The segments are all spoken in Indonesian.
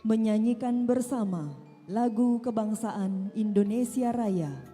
menyanyikan bersama lagu kebangsaan Indonesia Raya.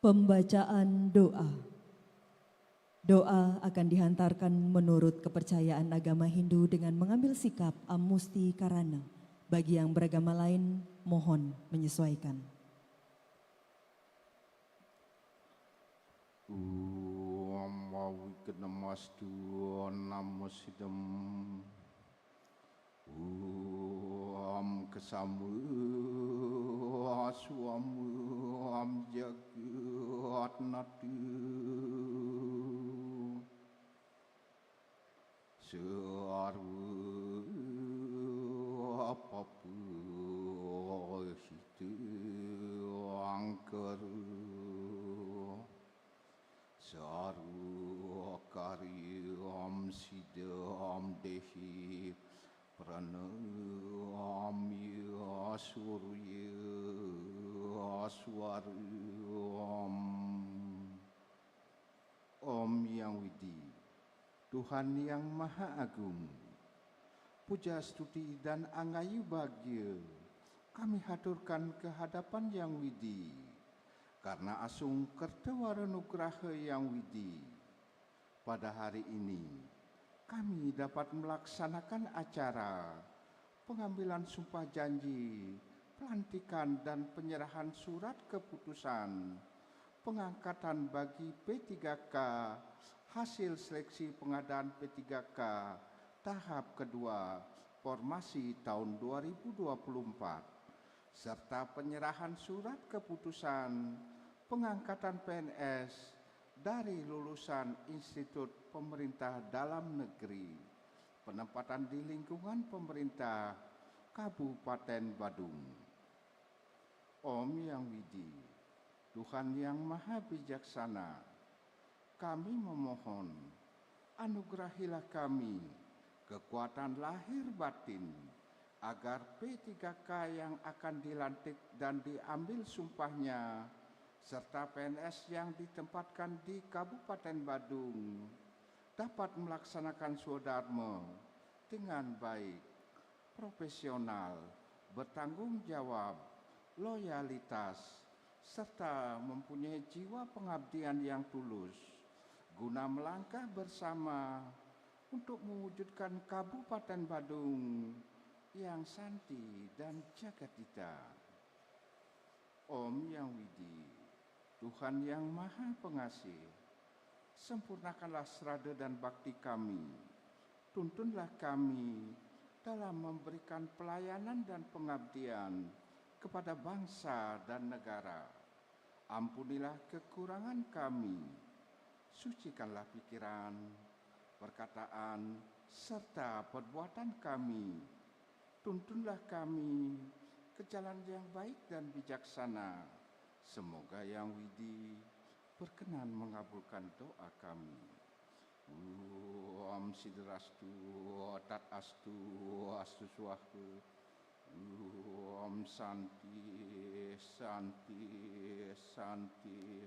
Pembacaan doa. Doa akan dihantarkan menurut kepercayaan agama Hindu dengan mengambil sikap Amusti Karana. Bagi yang beragama lain, mohon menyesuaikan. Kesamu suamu jagat natu searu apapun itu angkeru searu karyam sidam dehi pranam ya surya aswaram. Om Yang Widi, Tuhan yang Maha Agung, puja stuti dan angayu bagya kami haturkan ke hadapan Yang Widi karena asung kertewara nugraha Yang Widi. Pada hari ini kami dapat melaksanakan acara pengambilan sumpah janji, pelantikan dan penyerahan surat keputusan pengangkatan bagi P3K hasil seleksi pengadaan P3K tahap kedua formasi tahun 2024 serta penyerahan surat keputusan pengangkatan PNS dari lulusan Institut Pemerintah Dalam Negeri, penempatan di lingkungan pemerintah Kabupaten Badung. Om Yang Widi, Tuhan yang Maha Bijaksana, kami memohon, anugerahilah kami kekuatan lahir batin, agar P3K yang akan dilantik dan diambil sumpahnya serta PNS yang ditempatkan di Kabupaten Badung dapat melaksanakan swodharma dengan baik, profesional, bertanggung jawab, loyalitas, serta mempunyai jiwa pengabdian yang tulus guna melangkah bersama untuk mewujudkan Kabupaten Badung yang santi dan jagadita. Om Yang Widi, Tuhan yang Maha Pengasih, sempurnakanlah serada dan bakti kami. Tuntunlah kami dalam memberikan pelayanan dan pengabdian kepada bangsa dan negara. Ampunilah kekurangan kami. Sucikanlah pikiran, perkataan, serta perbuatan kami. Tuntunlah kami ke jalan yang baik dan bijaksana. Semoga Yang Widi berkenan mengabulkan doa kami. Om Sidrastu, Tat Astu, Astu Swastu. Om Santi, Santi, Santi.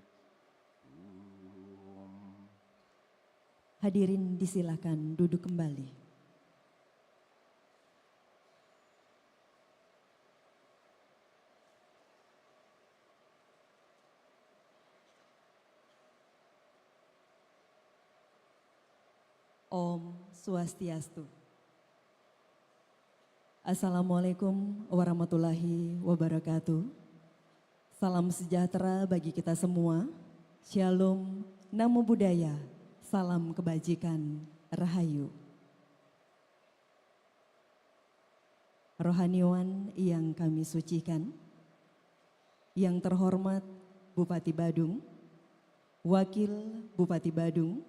Hadirin disilakan duduk kembali. Om Swastiastu. Assalamualaikum warahmatullahi wabarakatuh. Salam sejahtera bagi kita semua. Shalom, Namo Buddhaya, salam kebajikan, Rahayu. Rohaniwan yang kami sucikan, yang terhormat Bupati Badung, Wakil Bupati Badung,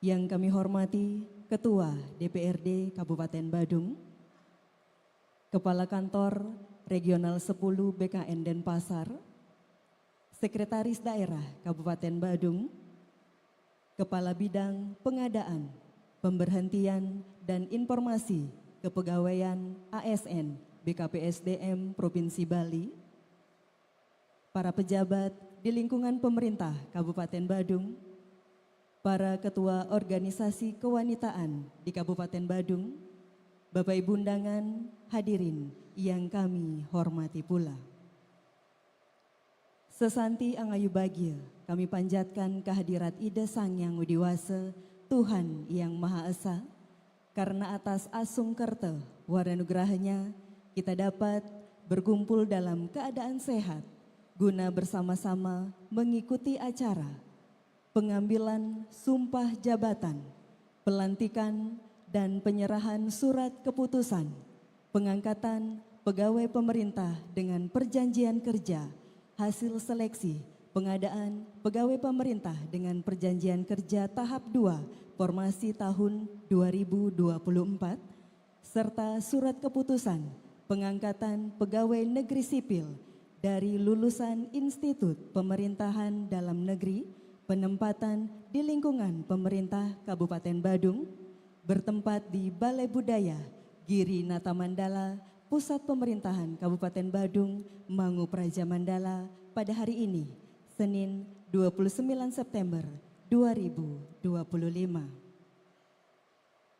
yang kami hormati Ketua DPRD Kabupaten Badung, Kepala Kantor Regional 10 BKN Denpasar, Sekretaris Daerah Kabupaten Badung, Kepala Bidang Pengadaan, Pemberhentian dan Informasi Kepegawaian ASN BKPSDM Provinsi Bali, para pejabat di lingkungan pemerintah Kabupaten Badung, para ketua organisasi kewanitaan di Kabupaten Badung, Bapak Ibu undangan, hadirin yang kami hormati pula. Sesanti angayu bagia, kami panjatkan kehadirat Ida Sang Yang Widiwasa, Tuhan yang Maha Esa, karena atas asung kerta waranugrahanya kita dapat berkumpul dalam keadaan sehat, guna bersama-sama mengikuti acara pengambilan sumpah jabatan, pelantikan dan penyerahan surat keputusan, pengangkatan pegawai pemerintah dengan perjanjian kerja, hasil seleksi, pengadaan pegawai pemerintah dengan perjanjian kerja tahap 2, formasi tahun 2024, serta surat keputusan pengangkatan pegawai negeri sipil dari lulusan Institut Pemerintahan Dalam Negeri, penempatan di lingkungan pemerintah Kabupaten Badung, bertempat di Balai Budaya Giri Nata Mandala, Pusat Pemerintahan Kabupaten Badung, Mangu Praja Mandala pada hari ini, Senin 29 September 2025.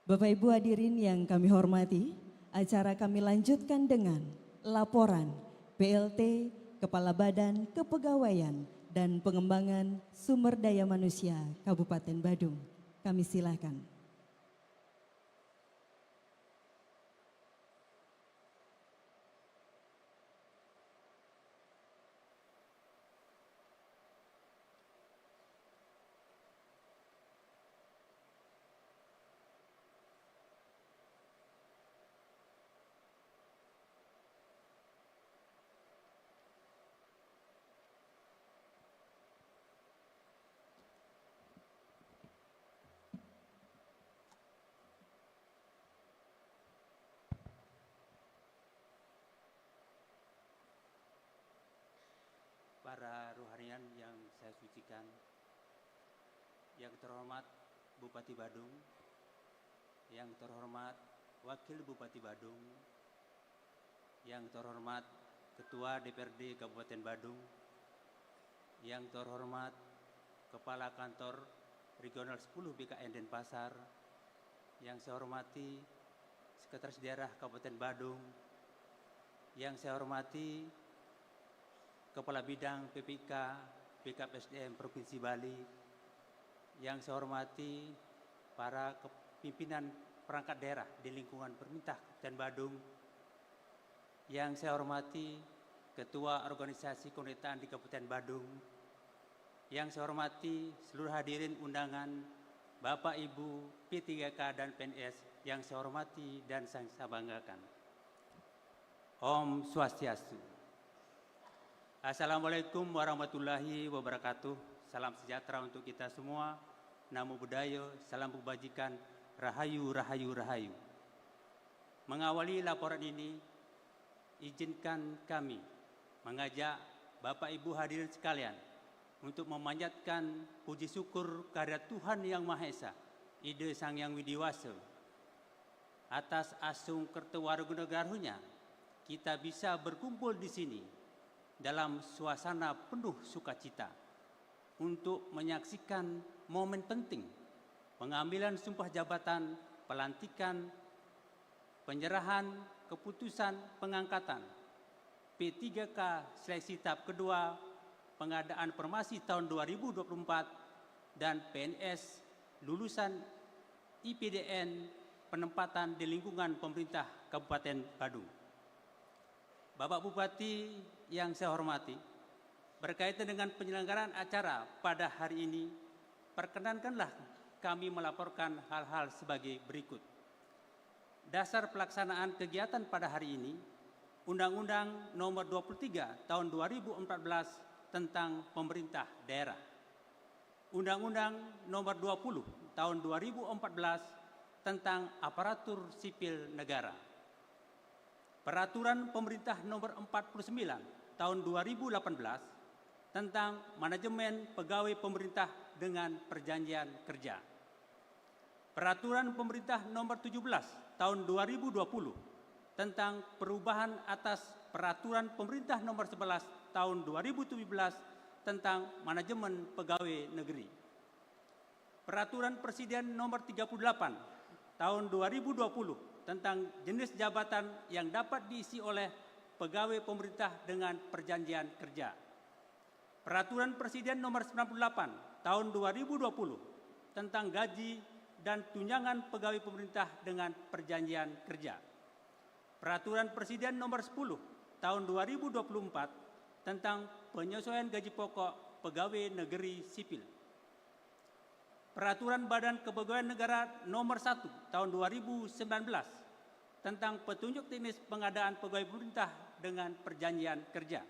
Bapak Ibu hadirin yang kami hormati, acara kami lanjutkan dengan laporan PLT Kepala Badan Kepegawaian dan Pengembangan Sumber Daya Manusia Kabupaten Badung. Kami silakan. Para rohanian yang saya sucikan, yang terhormat Bupati Badung, yang terhormat Wakil Bupati Badung, yang terhormat Ketua DPRD Kabupaten Badung, yang terhormat Kepala Kantor Regional 10 BKN Denpasar, yang saya hormati Sekretaris Daerah Kabupaten Badung, yang saya hormati Kepala Bidang PPK BKPSDM Provinsi Bali, yang saya hormati para pimpinan perangkat daerah di lingkungan pemerintah Kabupaten Badung, yang saya hormati Ketua Organisasi Kewanitaan di Kabupaten Badung, yang saya hormati seluruh hadirin undangan Bapak Ibu P3K dan PNS yang saya hormati dan saya banggakan. Om Swastiastu. Assalamualaikum warahmatullahi wabarakatuh. Salam sejahtera untuk kita semua. Namo Buddhaya, salam kebajikan, rahayu, rahayu, rahayu. Mengawali laporan ini, izinkan kami mengajak Bapak Ibu hadirin sekalian untuk memanjatkan puji syukur kehadirat Tuhan Yang Maha Esa, Ida Sang Yang Widiwasa, atas asung kertawargunagarunya kita bisa berkumpul di sini dalam suasana penuh sukacita untuk menyaksikan momen penting pengambilan sumpah jabatan, pelantikan, penyerahan keputusan pengangkatan P3K seleksi tahap kedua pengadaan formasi tahun 2024 dan PNS lulusan IPDN penempatan di lingkungan pemerintah Kabupaten Badung. Bapak Bupati yang saya hormati, berkaitan dengan penyelenggaraan acara pada hari ini, perkenankanlah kami melaporkan hal-hal sebagai berikut. Dasar pelaksanaan kegiatan pada hari ini, Undang-Undang Nomor 23 Tahun 2014 tentang Pemerintah Daerah. Undang-Undang Nomor 20 Tahun 2014 tentang Aparatur Sipil Negara. Peraturan Pemerintah Nomor 49 Tahun 2018 tentang Manajemen Pegawai Pemerintah dengan Perjanjian Kerja. Peraturan Pemerintah Nomor 17 Tahun 2020 tentang perubahan atas Peraturan Pemerintah Nomor 11 Tahun 2017 tentang Manajemen Pegawai Negeri. Peraturan Presiden Nomor 38 Tahun 2020 tentang jenis jabatan yang dapat diisi oleh pegawai pemerintah dengan perjanjian kerja. Peraturan Presiden Nomor 98 Tahun 2020 tentang gaji dan tunjangan pegawai pemerintah dengan perjanjian kerja. Peraturan Presiden Nomor 10 Tahun 2024 tentang penyesuaian gaji pokok pegawai negeri sipil. Peraturan Badan Kepegawaian Negara Nomor 1 Tahun 2019 tentang petunjuk teknis pengadaan pegawai pemerintah dengan perjanjian kerja.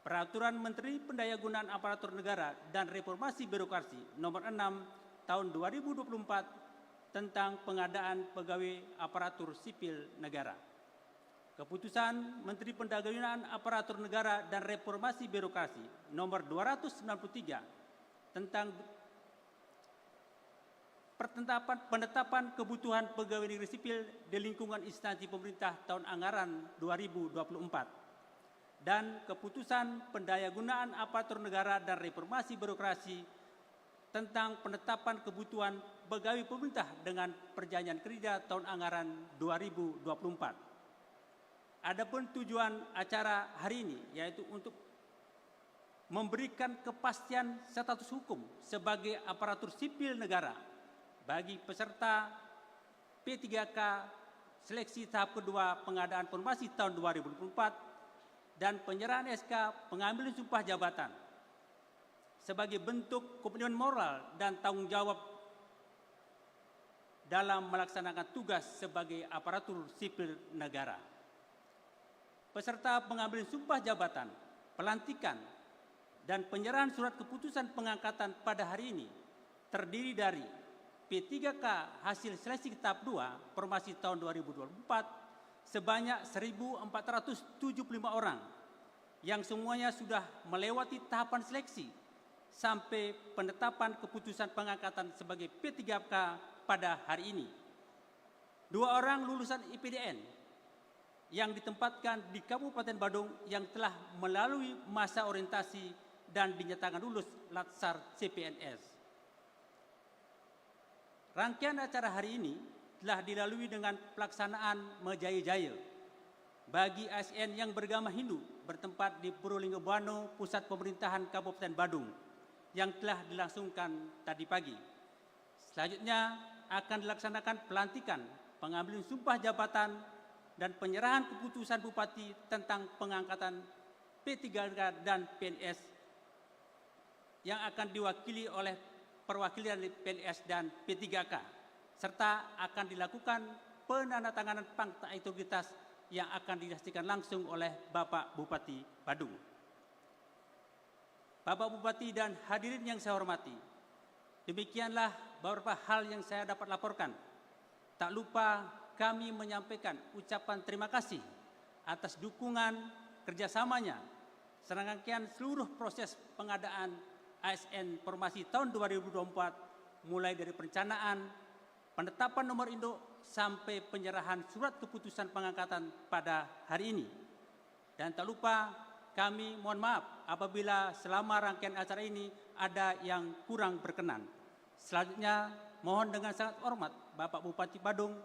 Peraturan Menteri Pendayagunaan Aparatur Negara dan Reformasi Birokrasi Nomor 6 Tahun 2024 tentang pengadaan pegawai aparatur sipil negara. Keputusan Menteri Pendayagunaan Aparatur Negara dan Reformasi Birokrasi Nomor 293 tentang penetapan kebutuhan pegawai negeri sipil di lingkungan instansi pemerintah tahun anggaran 2024 dan keputusan Pendayagunaan Aparatur Negara dan Reformasi Birokrasi tentang penetapan kebutuhan pegawai pemerintah dengan perjanjian kerja tahun anggaran 2024. Adapun tujuan acara hari ini yaitu untuk memberikan kepastian status hukum sebagai aparatur sipil negara bagi peserta P3K seleksi tahap kedua pengadaan formasi tahun 2024 dan penyerahan SK pengambilan sumpah jabatan sebagai bentuk komitmen moral dan tanggung jawab dalam melaksanakan tugas sebagai aparatur sipil negara. Peserta pengambilan sumpah jabatan, pelantikan, dan penyerahan surat keputusan pengangkatan pada hari ini terdiri dari P3K hasil seleksi tahap 2 formasi tahun 2024 sebanyak 1.475 orang yang semuanya sudah melewati tahapan seleksi sampai penetapan keputusan pengangkatan sebagai P3K pada hari ini. 2 orang lulusan IPDN yang ditempatkan di Kabupaten Badung yang telah melalui masa orientasi dan dinyatakan lulus Latsar CPNS. Rangkaian acara hari ini telah dilalui dengan pelaksanaan Mejaya-jaya bagi ASN yang beragama Hindu bertempat di Purulingga-Buana, pusat pemerintahan Kabupaten Badung yang telah dilangsungkan tadi pagi. Selanjutnya akan dilaksanakan pelantikan, pengambilan sumpah jabatan, dan penyerahan keputusan Bupati tentang pengangkatan P3K dan PNS yang akan diwakili oleh perwakilan PNS dan P3K, serta akan dilakukan penandatanganan fakta integritas yang akan disaksikan langsung oleh Bapak Bupati Badung. Bapak Bupati dan hadirin yang saya hormati, demikianlah beberapa hal yang saya dapat laporkan. Tak lupa kami menyampaikan ucapan terima kasih atas dukungan kerjasamanya serangkaian seluruh proses pengadaan ASN Formasi tahun 2024, mulai dari perencanaan, penetapan nomor induk, sampai penyerahan surat keputusan pengangkatan pada hari ini. Dan tak lupa kami mohon maaf apabila selama rangkaian acara ini ada yang kurang berkenan. Selanjutnya mohon dengan sangat hormat Bapak Bupati Badung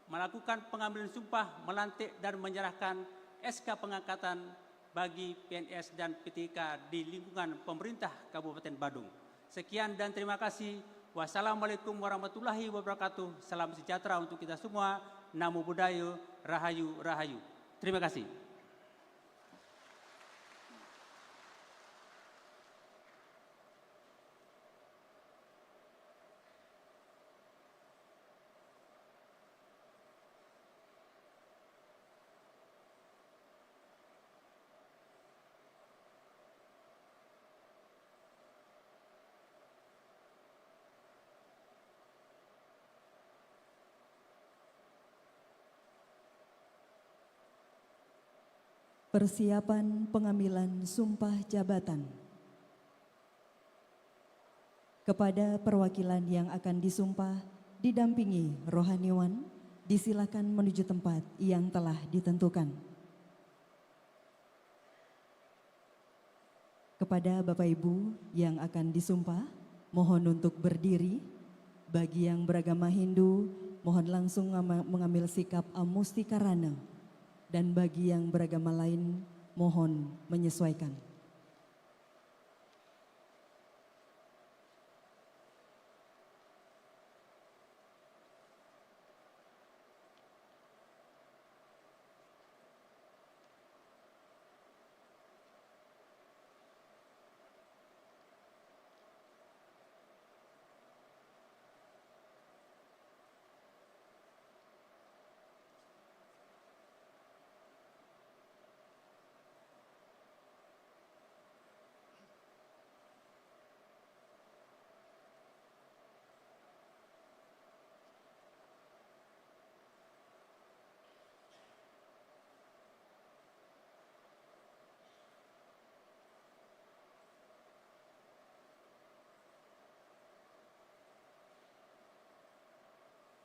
melakukan pengambilan sumpah, melantik dan menyerahkan SK pengangkatan bagi PNS dan PTK di lingkungan pemerintah Kabupaten Badung. Sekian dan terima kasih. Wassalamualaikum warahmatullahi wabarakatuh. Salam sejahtera untuk kita semua. Namo Buddhaya, Rahayu Rahayu. Terima kasih. Persiapan pengambilan sumpah jabatan. Kepada perwakilan yang akan disumpah didampingi rohaniwan, disilakan menuju tempat yang telah ditentukan. Kepada Bapak Ibu yang akan disumpah, mohon untuk berdiri. Bagi yang beragama Hindu, mohon langsung mengambil sikap amustikarana. Dan bagi yang beragama lain, mohon menyesuaikan.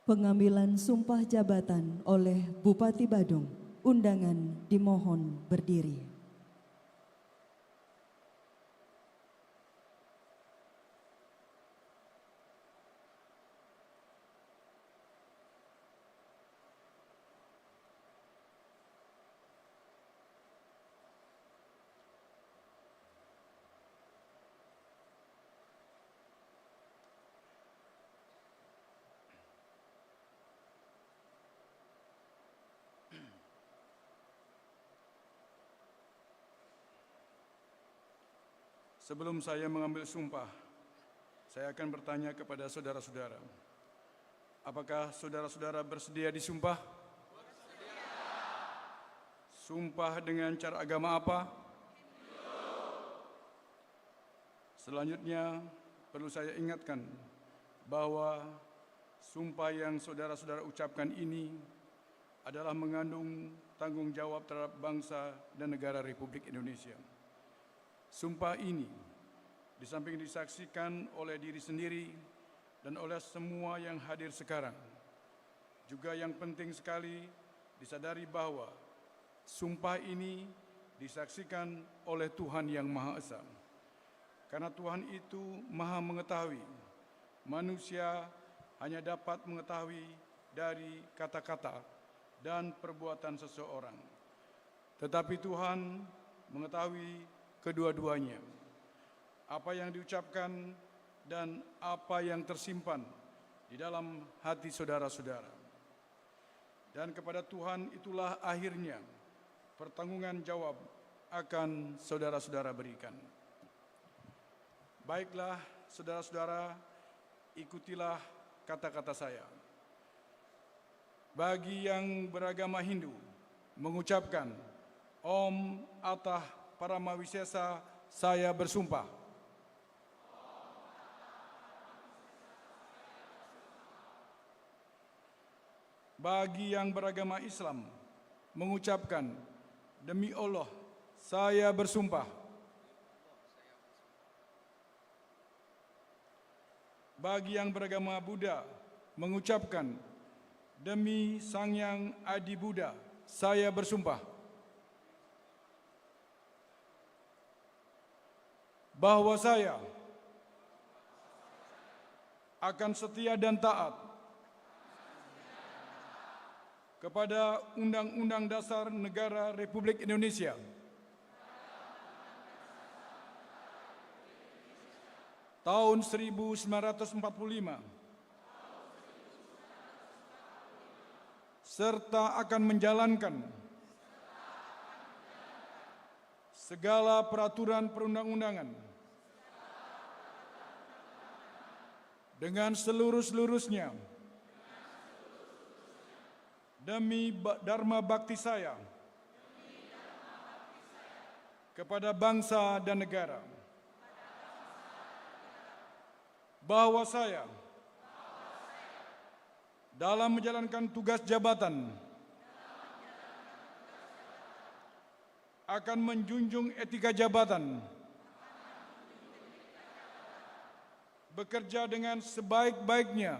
Pengambilan sumpah jabatan oleh Bupati Badung. Undangan dimohon berdiri. Sebelum saya mengambil sumpah, saya akan bertanya kepada saudara-saudara. Apakah saudara-saudara bersedia disumpah? Bersedia. Sumpah dengan cara agama apa? Hindu. Selanjutnya, perlu saya ingatkan bahwa sumpah yang saudara-saudara ucapkan ini adalah mengandung tanggung jawab terhadap bangsa dan negara Republik Indonesia. Sumpah ini, di samping disaksikan oleh diri sendiri dan oleh semua yang hadir sekarang, juga yang penting sekali disadari bahwa sumpah ini disaksikan oleh Tuhan yang Maha Esa. Karena Tuhan itu Maha mengetahui, manusia hanya dapat mengetahui dari kata-kata dan perbuatan seseorang. Tetapi Tuhan mengetahui kedua-duanya, apa yang diucapkan dan apa yang tersimpan di dalam hati saudara-saudara. Dan kepada Tuhan itulah akhirnya pertanggungan jawab akan saudara-saudara berikan. Baiklah saudara-saudara, ikutilah kata-kata saya. Bagi yang beragama Hindu, mengucapkan Om Atah Paramawisesa saya bersumpah. Bagi yang beragama Islam, mengucapkan, demi Allah, saya bersumpah. Bagi yang beragama Buddha, mengucapkan, demi Sang Yang Adi Buddha, saya bersumpah. Bahwa saya akan setia dan taat kepada Undang-Undang Dasar Negara Republik Indonesia, tahun 1945, serta akan menjalankan segala peraturan perundang-undangan dengan seluruh-seluruhnya demi dharma bakti saya kepada bangsa dan negara. Bahwa saya dalam menjalankan tugas jabatan akan menjunjung etika jabatan, bekerja dengan sebaik-baiknya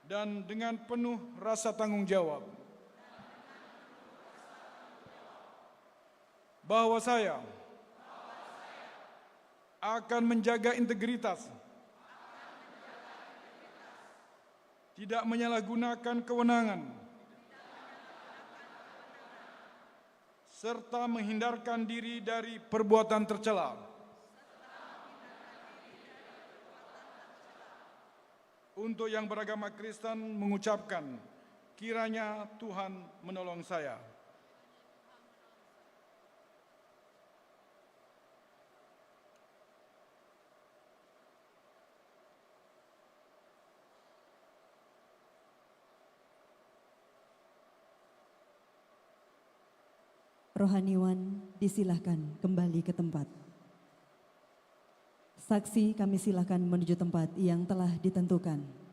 dan dengan penuh rasa tanggung jawab. Bahwa saya akan menjaga integritas, tidak menyalahgunakan kewenangan, serta menghindarkan diri dari perbuatan tercela. Untuk yang beragama Kristen mengucapkan, kiranya Tuhan menolong saya. Rohaniwan disilahkan kembali ke tempat. Saksi kami silahkan menuju tempat yang telah ditentukan.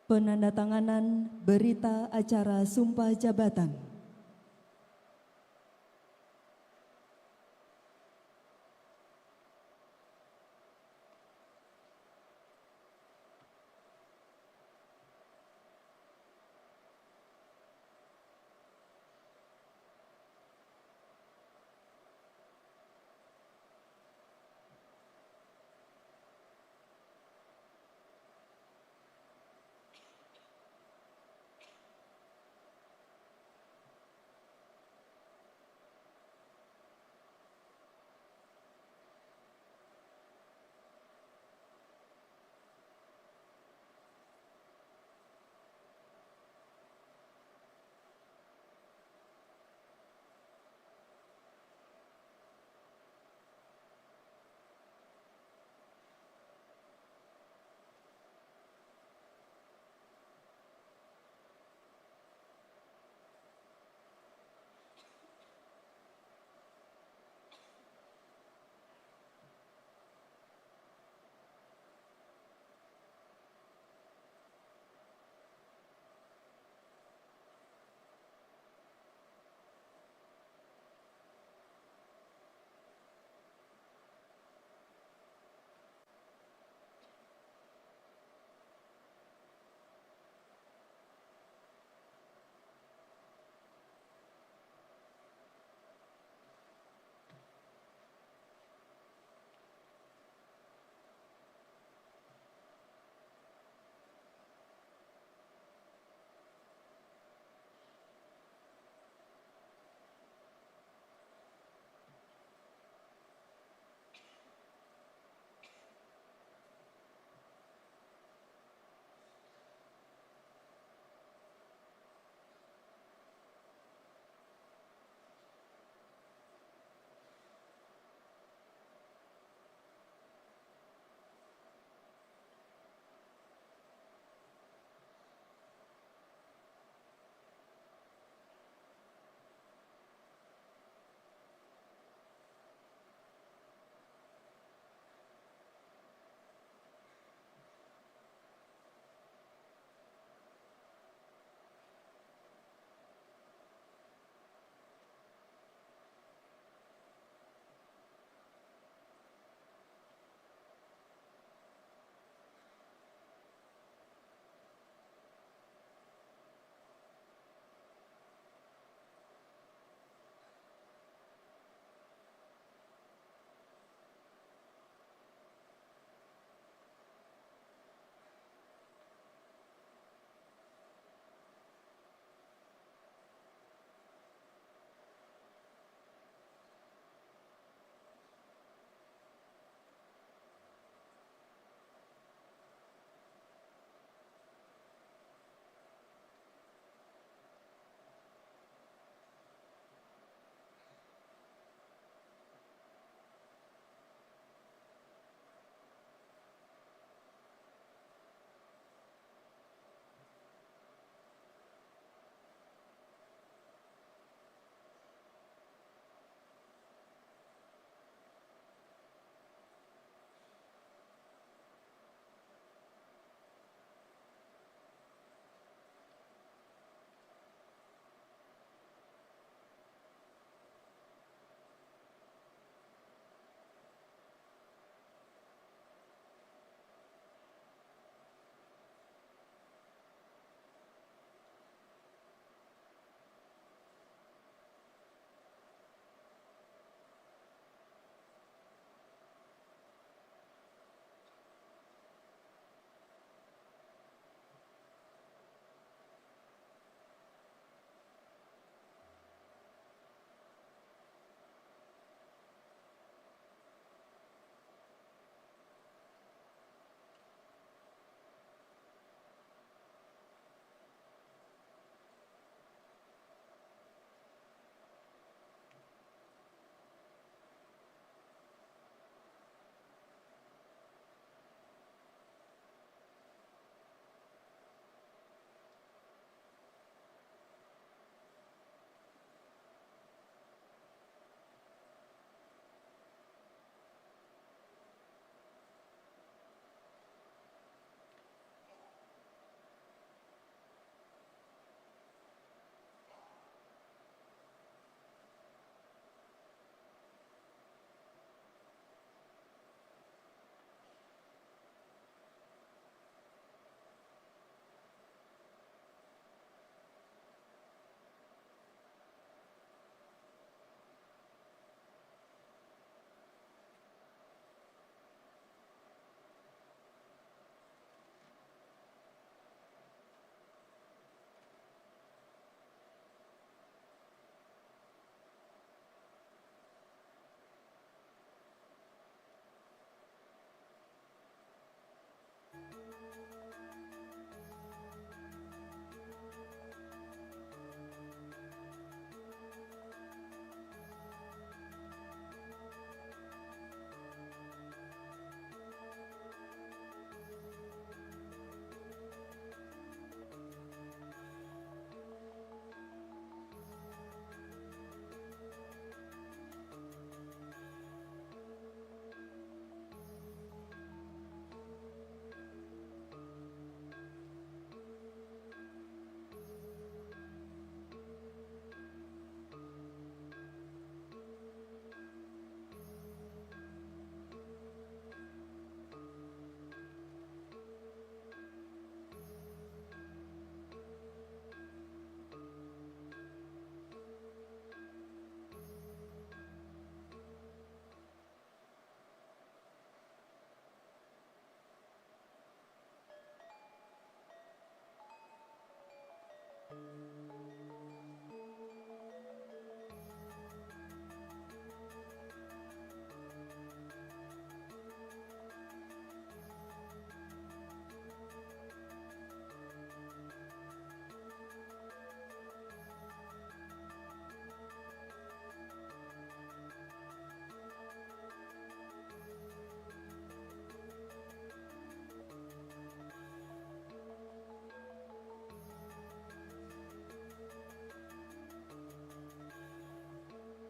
Penandatanganan berita acara sumpah jabatan.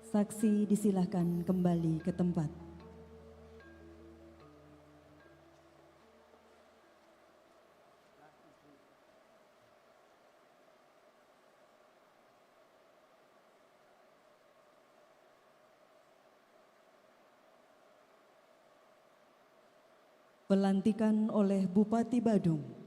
Saksi disilahkan kembali ke tempat. Pelantikan oleh Bupati Badung.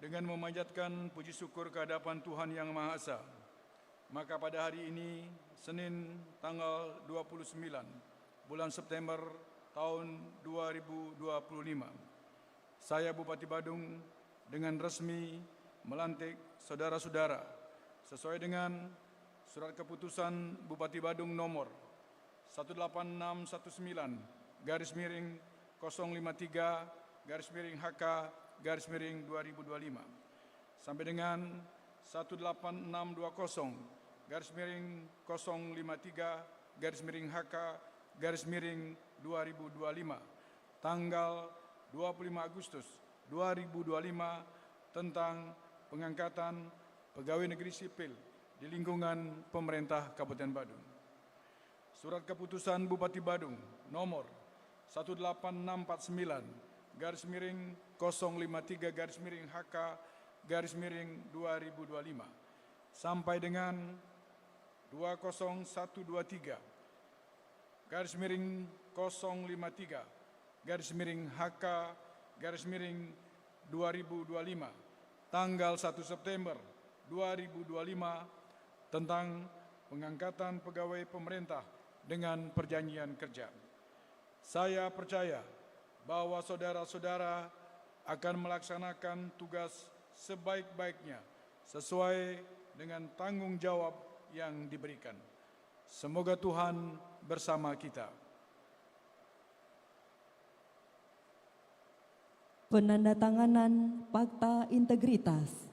Dengan memanjatkan puji syukur kehadapan Tuhan Yang Maha Esa, maka pada hari ini, Senin tanggal 29 bulan September tahun 2025, saya Bupati Badung dengan resmi melantik saudara-saudara sesuai dengan Surat Keputusan Bupati Badung nomor 18619 /053 HK /2025 sampai dengan 18620 /053 HK /2025 tanggal 25 Agustus 2025 tentang pengangkatan pegawai negeri sipil di lingkungan pemerintah Kabupaten Badung. Surat Keputusan Bupati Badung nomor 18649 /053 HK /2025 sampai dengan 20123 /053 HK /2025 tanggal 1 September 2025 tentang pengangkatan pegawai pemerintah dengan perjanjian kerja. Saya percaya bahwa saudara-saudara akan melaksanakan tugas sebaik-baiknya sesuai dengan tanggung jawab yang diberikan. Semoga Tuhan bersama kita. Penandatanganan Fakta Integritas.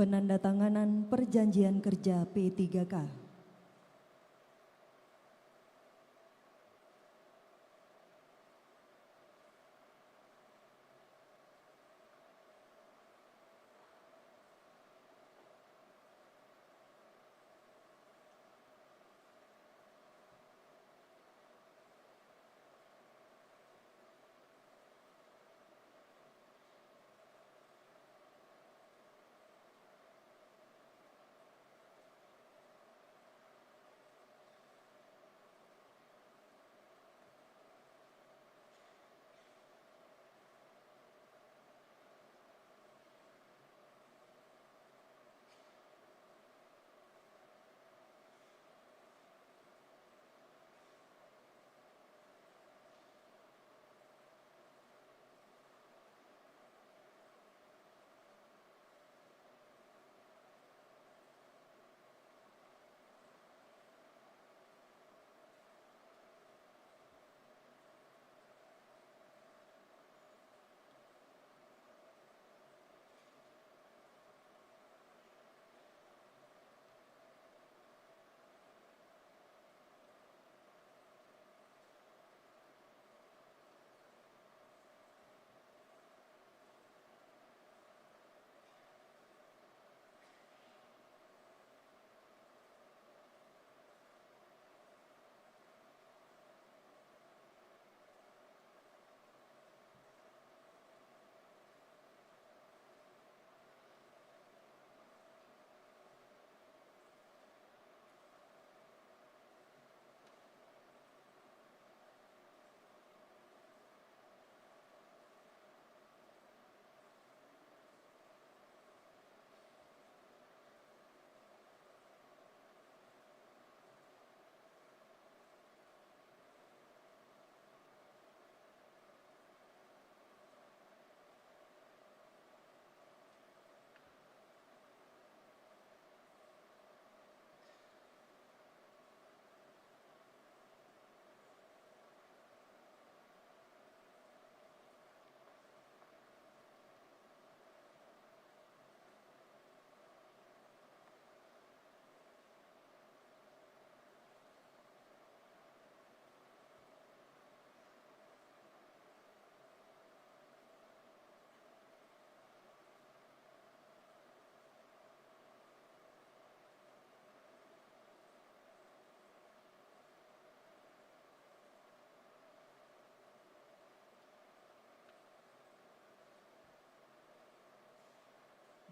Penandatanganan Perjanjian Kerja P3K.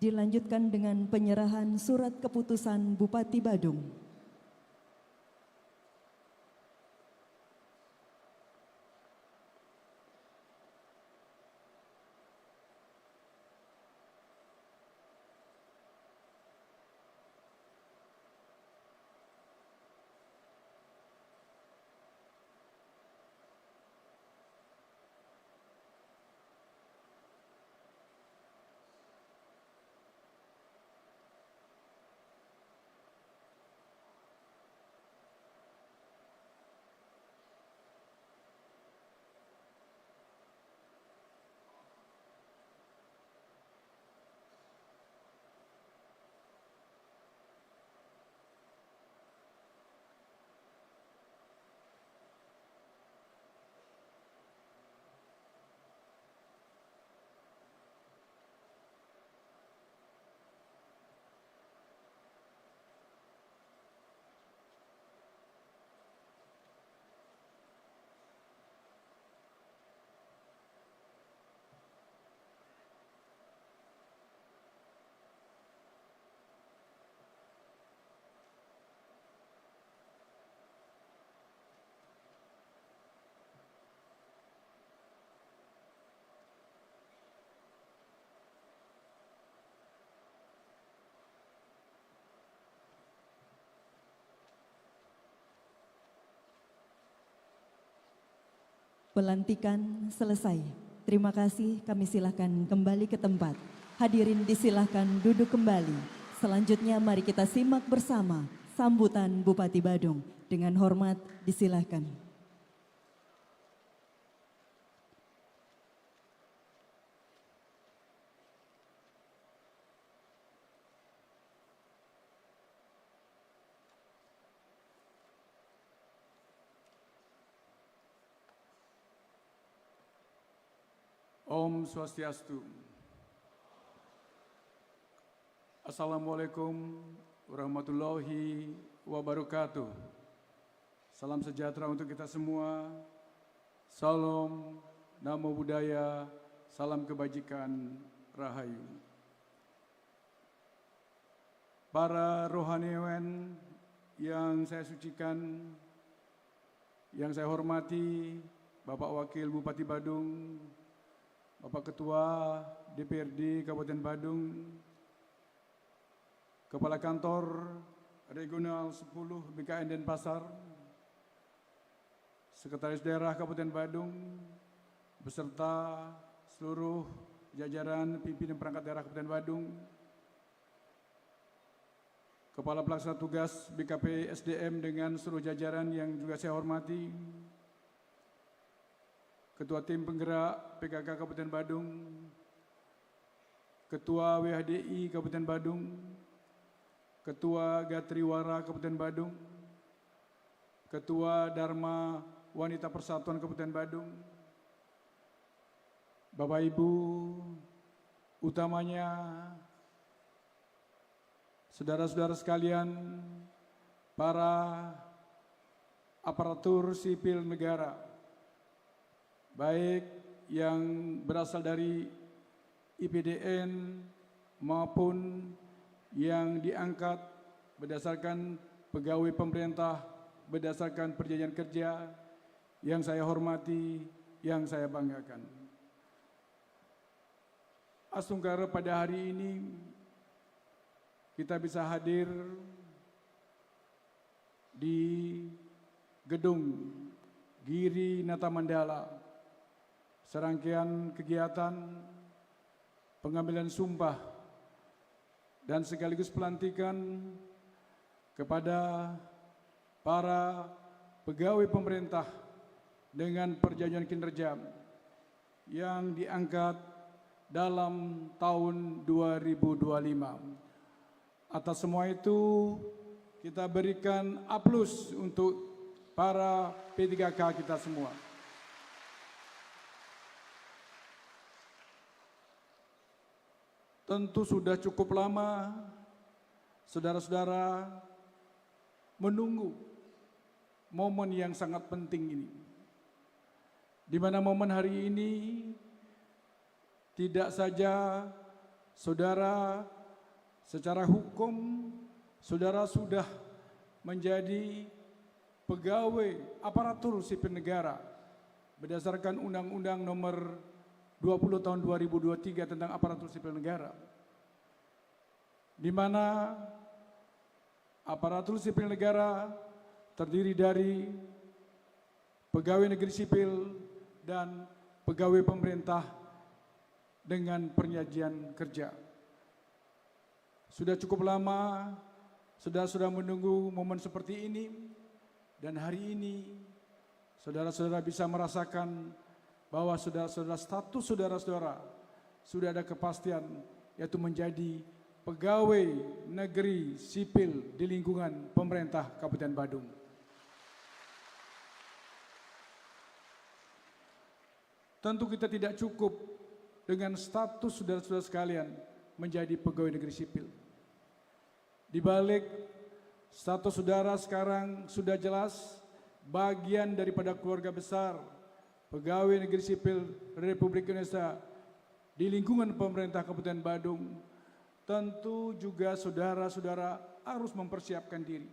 Dilanjutkan dengan penyerahan surat keputusan Bupati Badung. Pelantikan selesai. Terima kasih, kami silakan kembali ke tempat. Hadirin disilahkan duduk kembali. Selanjutnya mari kita simak bersama sambutan Bupati Badung. Dengan hormat disilahkan. Om Swastiastu. Assalamualaikum warahmatullahi wabarakatuh. Salam sejahtera untuk kita semua. Salam, namo buddhaya, salam kebajikan, rahayu. Para rohaniawan yang saya sucikan, yang saya hormati, Bapak Wakil Bupati Badung, Bapak Ketua DPRD Kabupaten Badung, Kepala Kantor Regional 10 BKN Denpasar, Sekretaris Daerah Kabupaten Badung, beserta seluruh jajaran pimpinan perangkat daerah Kabupaten Badung, Kepala Pelaksana Tugas BKP SDM dengan seluruh jajaran yang juga saya hormati, Ketua Tim Penggerak PKK Kabupaten Badung, Ketua WHDI Kabupaten Badung, Ketua Gatriwara Kabupaten Badung, Ketua Dharma Wanita Persatuan Kabupaten Badung, Bapak Ibu, utamanya saudara-saudara sekalian, para aparatur sipil negara, baik yang berasal dari IPDN maupun yang diangkat berdasarkan pegawai pemerintah, berdasarkan perjanjian kerja, yang saya hormati, yang saya banggakan. Asungkara pada hari ini kita bisa hadir di gedung Giri Nata Mandala, serangkaian kegiatan pengambilan sumpah dan sekaligus pelantikan kepada para pegawai pemerintah dengan perjanjian kinerja yang diangkat dalam tahun 2025. Atas semua itu, kita berikan aplaus untuk para P3K kita semua. Tentu sudah cukup lama saudara-saudara menunggu momen yang sangat penting ini. Di mana momen hari ini tidak saja saudara secara hukum, saudara sudah menjadi pegawai aparatur sipil negara berdasarkan Undang-Undang Nomor 20 Tahun 2023 tentang aparatur sipil negara, di mana aparatur sipil negara terdiri dari pegawai negeri sipil dan pegawai pemerintah dengan perjanjian kerja. Sudah cukup lama saudara-saudara menunggu momen seperti ini, dan hari ini saudara-saudara bisa merasakan bahwa saudara-saudara, status saudara-saudara sudah ada kepastian, yaitu menjadi pegawai negeri sipil di lingkungan pemerintah Kabupaten Badung. Tentu kita tidak cukup dengan status saudara-saudara sekalian menjadi pegawai negeri sipil. Di balik status saudara sekarang sudah jelas bagian daripada keluarga besar pegawai negeri sipil Republik Indonesia di lingkungan pemerintah Kabupaten Badung. Tentu juga saudara-saudara harus mempersiapkan diri.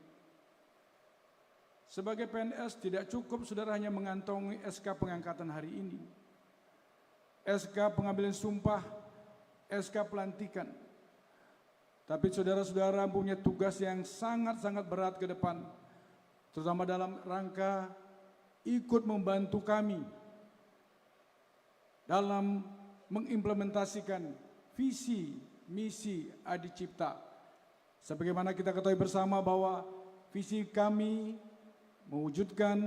Sebagai PNS tidak cukup saudara hanya mengantongi SK pengangkatan hari ini, SK pengambilan sumpah, SK pelantikan. Tapi saudara-saudara punya tugas yang sangat-sangat berat ke depan, terutama dalam rangka ikut membantu kami dalam mengimplementasikan visi misi Adi Cipta. Sebagaimana kita ketahui bersama bahwa visi kami mewujudkan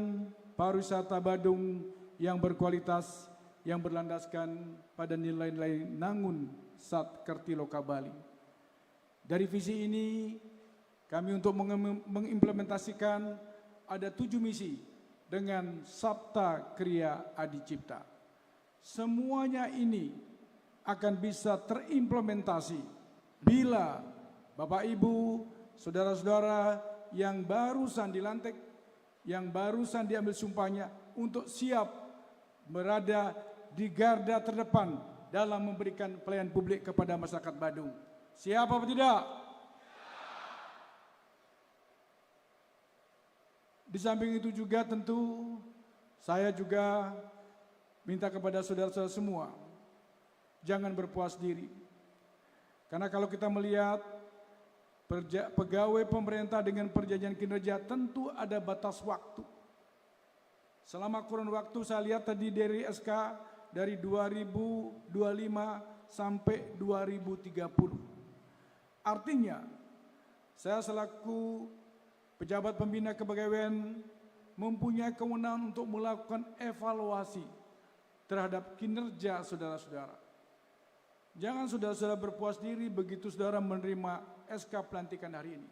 pariwisata Badung yang berkualitas, yang berlandaskan pada nilai-nilai Nangun Sat Kerti Loka Bali. Dari visi ini, kami untuk mengimplementasikan ada 7 misi dengan Sabta Kriya Adi Cipta. semuanya ini akan bisa terimplementasi bila Bapak Ibu, saudara-saudara yang barusan dilantik, yang barusan diambil sumpahnya untuk siap berada di garda terdepan dalam memberikan pelayanan publik kepada masyarakat Badung. Siap apa tidak? Di samping itu juga tentu saya juga minta kepada saudara-saudara semua, jangan berpuas diri. Karena kalau kita melihat pegawai pemerintah dengan perjanjian kinerja tentu ada batas waktu. Selama kurun waktu saya lihat tadi dari SK dari 2025 sampai 2030. Artinya saya selaku pejabat pembina kepegawaian mempunyai kewenangan untuk melakukan evaluasi terhadap kinerja saudara-saudara. Jangan saudara-saudara berpuas diri begitu saudara menerima SK pelantikan hari ini.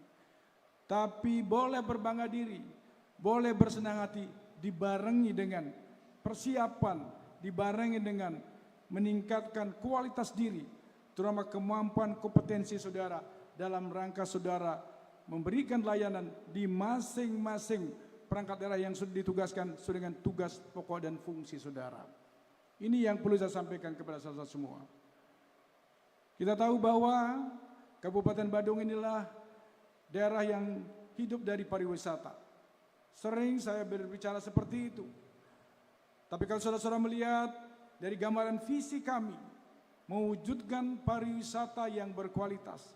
Tapi boleh berbangga diri, boleh bersenang hati, dibarengi dengan persiapan, dibarengi dengan meningkatkan kualitas diri, terutama kemampuan kompetensi saudara dalam rangka saudara memberikan layanan di masing-masing perangkat daerah yang sudah ditugaskan sesuai dengan tugas pokok dan fungsi saudara. Ini yang perlu saya sampaikan kepada saudara semua. Kita tahu bahwa Kabupaten Badung inilah daerah yang hidup dari pariwisata. Sering saya berbicara seperti itu. Tapi kalau saudara-saudara melihat dari gambaran visi kami, mewujudkan pariwisata yang berkualitas.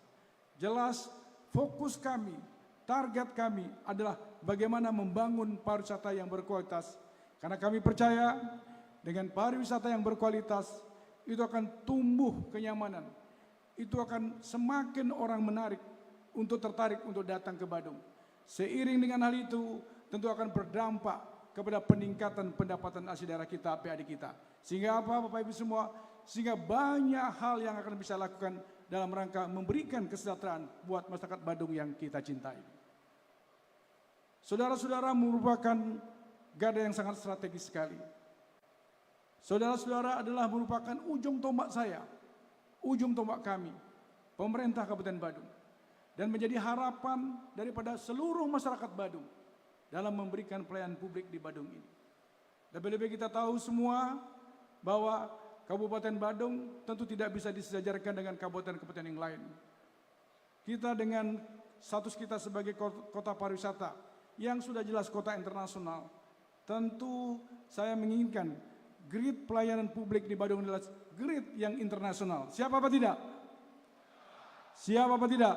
Jelas fokus kami, target kami adalah bagaimana membangun pariwisata yang berkualitas. Karena kami percaya dengan pariwisata yang berkualitas, itu akan tumbuh kenyamanan. Itu akan semakin orang menarik untuk tertarik untuk datang ke Badung. Seiring dengan hal itu tentu akan berdampak kepada peningkatan pendapatan asli daerah kita, PAD kita. Sehingga apa Bapak Ibu semua? Sehingga banyak hal yang akan bisa lakukan dalam rangka memberikan kesejahteraan buat masyarakat Badung yang kita cintai. Saudara-saudara merupakan garda yang sangat strategis sekali. Saudara-saudara adalah merupakan ujung tombak saya, ujung tombak kami, pemerintah Kabupaten Badung, dan menjadi harapan daripada seluruh masyarakat Badung dalam memberikan pelayanan publik di Badung ini. Lebih-lebih kita tahu semua bahwa Kabupaten Badung tentu tidak bisa disejajarkan dengan kabupaten-kabupaten yang lain. Kita dengan status kita sebagai kota pariwisata yang sudah jelas kota internasional, tentu saya menginginkan grid pelayanan publik di Badung adalah grid yang internasional. Siap apa tidak? Siap apa tidak?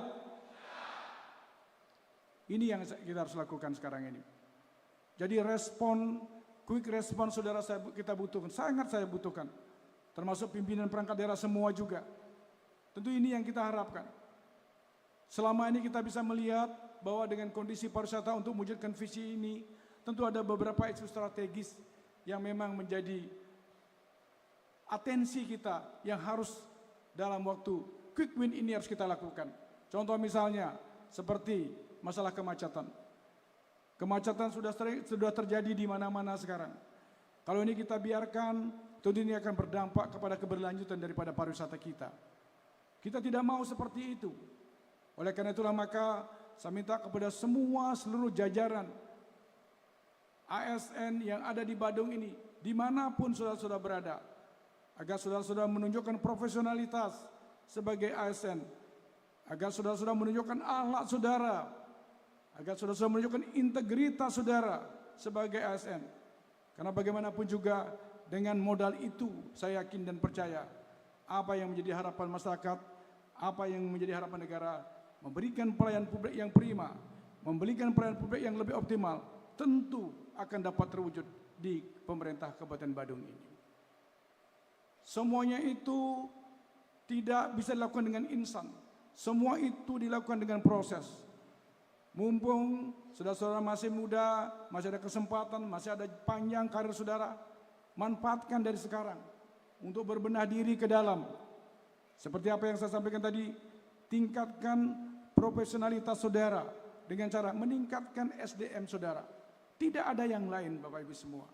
Ini yang kita harus lakukan sekarang ini. Jadi quick respon saudara kita butuhkan, sangat saya butuhkan. Termasuk pimpinan perangkat daerah semua juga. Tentu ini yang kita harapkan. Selama ini kita bisa melihat bahwa dengan kondisi pariwisata untuk mewujudkan visi ini, tentu ada beberapa isu strategis yang memang menjadi atensi kita yang harus dalam waktu quick win ini harus kita lakukan. Contoh misalnya seperti masalah kemacetan. Kemacetan sudah terjadi di mana-mana sekarang. Kalau ini kita biarkan, tentu ini akan berdampak kepada keberlanjutan daripada pariwisata kita. Kita tidak mau seperti itu. Oleh karena itulah maka saya minta kepada seluruh jajaran ASN yang ada di Badung ini, dimanapun saudara-saudara berada, agar saudara-saudara menunjukkan profesionalitas sebagai ASN, agar saudara-saudara menunjukkan akhlak saudara, agar saudara-saudara menunjukkan integritas saudara sebagai ASN. Karena bagaimanapun juga dengan modal itu saya yakin dan percaya apa yang menjadi harapan masyarakat, apa yang menjadi harapan negara, memberikan pelayanan publik yang prima, memberikan pelayanan publik yang lebih optimal, tentu akan dapat terwujud di pemerintah Kabupaten Badung ini. Semuanya itu tidak bisa dilakukan dengan instan. Semua itu dilakukan dengan proses. Mumpung saudara-saudara masih muda, masih ada kesempatan, masih ada panjang karir saudara, manfaatkan dari sekarang untuk berbenah diri ke dalam. Seperti apa yang saya sampaikan tadi, tingkatkan profesionalitas saudara dengan cara meningkatkan SDM saudara. Tidak ada yang lain Bapak Ibu semua.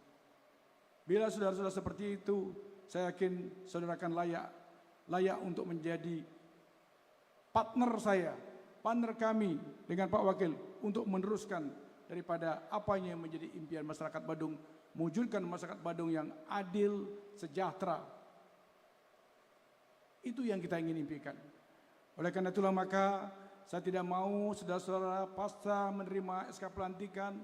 Bila saudara-saudara seperti itu, saya yakin saudara akan layak untuk menjadi partner kami dengan Pak Wakil untuk meneruskan daripada apa yang menjadi impian masyarakat Badung, mewujudkan masyarakat Badung yang adil, sejahtera. Itu yang kita ingin impikan. Oleh karena itulah maka saya tidak mau saudara-saudara pasca menerima SK pelantikan,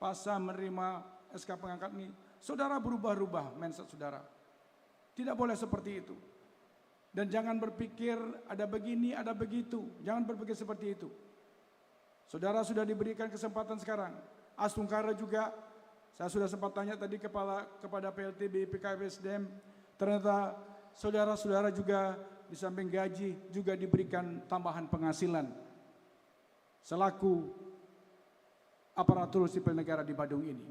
pasca menerima SK pengangkat ini, saudara berubah-ubah mindset saudara. Tidak boleh seperti itu. Dan jangan berpikir ada begini, ada begitu. Jangan berpikir seperti itu. Saudara sudah diberikan kesempatan sekarang. Astungkara juga, saya sudah sempat tanya tadi kepada PLTB PKWSDM, ternyata saudara-saudara juga di samping gaji juga diberikan tambahan penghasilan selaku aparatur sipil negara di Badung ini.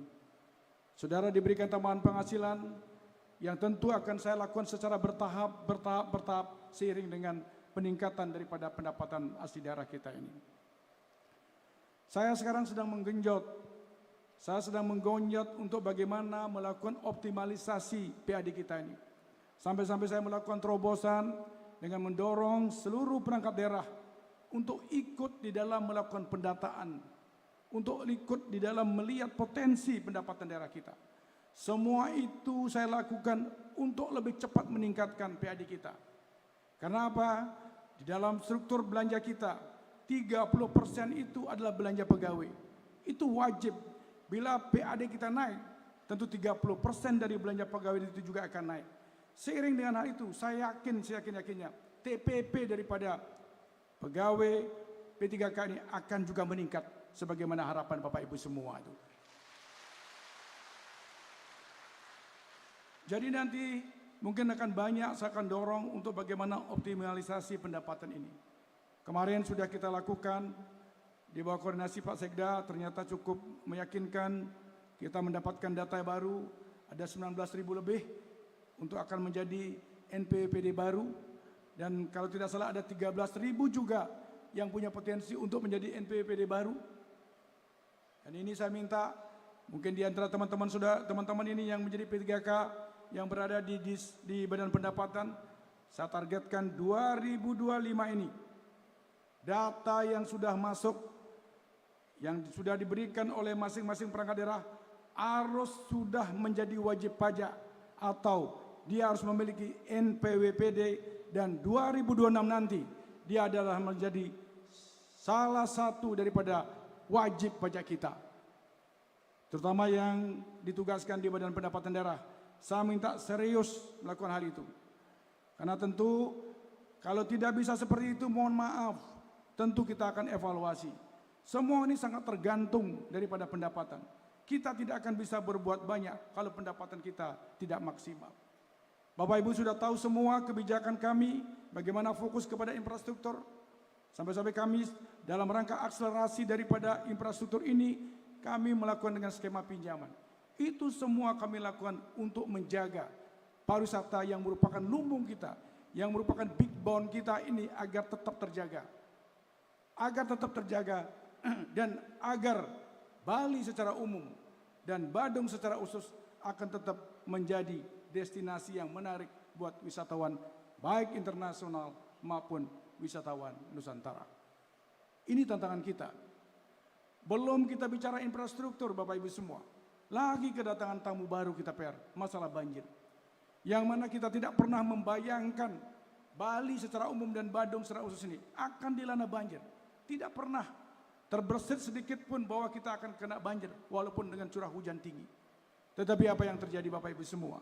Saudara diberikan tambahan penghasilan yang tentu akan saya lakukan secara bertahap seiring dengan peningkatan daripada pendapatan asli daerah kita ini. Saya sekarang sedang menggenjot untuk bagaimana melakukan optimalisasi PAD kita ini. Sampai-sampai saya melakukan terobosan dengan mendorong seluruh perangkat daerah untuk ikut di dalam melakukan pendataan, untuk ikut di dalam melihat potensi pendapatan daerah kita. Semua itu saya lakukan untuk lebih cepat meningkatkan PAD kita. Karena apa? Di dalam struktur belanja kita, 30% itu adalah belanja pegawai. Itu wajib. Bila PAD kita naik, tentu 30% dari belanja pegawai itu juga akan naik. Seiring dengan hal itu, saya yakinnya TPP daripada pegawai P3K ini akan juga meningkat sebagaimana harapan Bapak Ibu semua itu. Jadi nanti mungkin akan banyak saya akan dorong untuk bagaimana optimalisasi pendapatan ini. Kemarin sudah kita lakukan di bawah koordinasi Pak Sekda, ternyata cukup meyakinkan. Kita mendapatkan data baru, ada 19.000 lebih untuk akan menjadi NPWPD baru. Dan kalau tidak salah ada 13.000 juga yang punya potensi untuk menjadi NPWPD baru. Dan ini saya minta, mungkin di antara teman-teman ini yang menjadi P3K, yang berada di badan pendapatan, saya targetkan 2025 ini data yang sudah masuk, yang sudah diberikan oleh masing-masing perangkat daerah harus sudah menjadi wajib pajak atau dia harus memiliki NPWPD, dan 2026 nanti dia adalah menjadi salah satu daripada wajib pajak kita, terutama yang ditugaskan di badan pendapatan daerah. Saya minta serius melakukan hal itu. Karena tentu kalau tidak bisa seperti itu, mohon maaf, tentu kita akan evaluasi. Semua ini sangat tergantung daripada pendapatan. Kita tidak akan bisa berbuat banyak kalau pendapatan kita tidak maksimal. Bapak Ibu sudah tahu semua kebijakan kami, bagaimana fokus kepada infrastruktur. Sampai-sampai kami dalam rangka akselerasi daripada infrastruktur ini, kami melakukan dengan skema pinjaman. Itu semua kami lakukan untuk menjaga pariwisata yang merupakan lumbung kita, yang merupakan big bone kita ini agar tetap terjaga. Dan agar Bali secara umum dan Badung secara khusus akan tetap menjadi destinasi yang menarik buat wisatawan baik internasional maupun wisatawan Nusantara. Ini tantangan kita. Belum kita bicara infrastruktur Bapak Ibu semua. Lagi kedatangan tamu baru kita masalah banjir. Yang mana kita tidak pernah membayangkan Bali secara umum dan Badung secara khusus ini akan dilanda banjir. Tidak pernah terbersit sedikit pun bahwa kita akan kena banjir walaupun dengan curah hujan tinggi. Tetapi apa yang terjadi Bapak Ibu semua?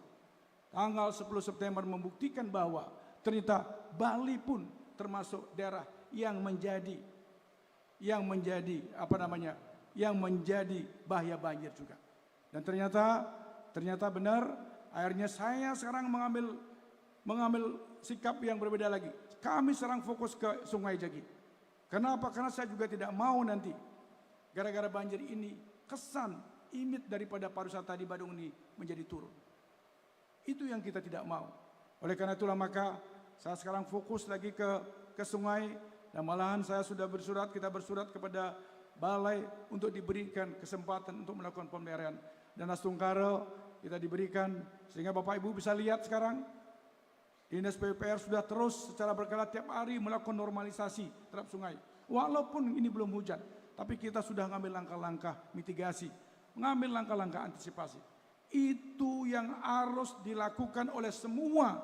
Tanggal 10 September membuktikan bahwa ternyata Bali pun termasuk daerah yang menjadi bahaya banjir juga. Dan ternyata benar, akhirnya saya sekarang mengambil sikap yang berbeda lagi. Kami sekarang fokus ke Sungai Jagi. Kenapa? Karena saya juga tidak mau nanti gara-gara banjir ini kesan image daripada pariwisata di Badung ini menjadi turun. Itu yang kita tidak mau. Oleh karena itulah maka saya sekarang fokus lagi ke sungai, dan malahan kita bersurat kepada Balai untuk diberikan kesempatan untuk melakukan pemeliharaan. Dan Astungkara kita diberikan, sehingga Bapak Ibu bisa lihat sekarang, Dinas PUPR sudah terus secara berkala tiap hari melakukan normalisasi terhadap sungai. Walaupun ini belum hujan, tapi kita sudah mengambil langkah-langkah mitigasi, mengambil langkah-langkah antisipasi. Itu yang harus dilakukan oleh semua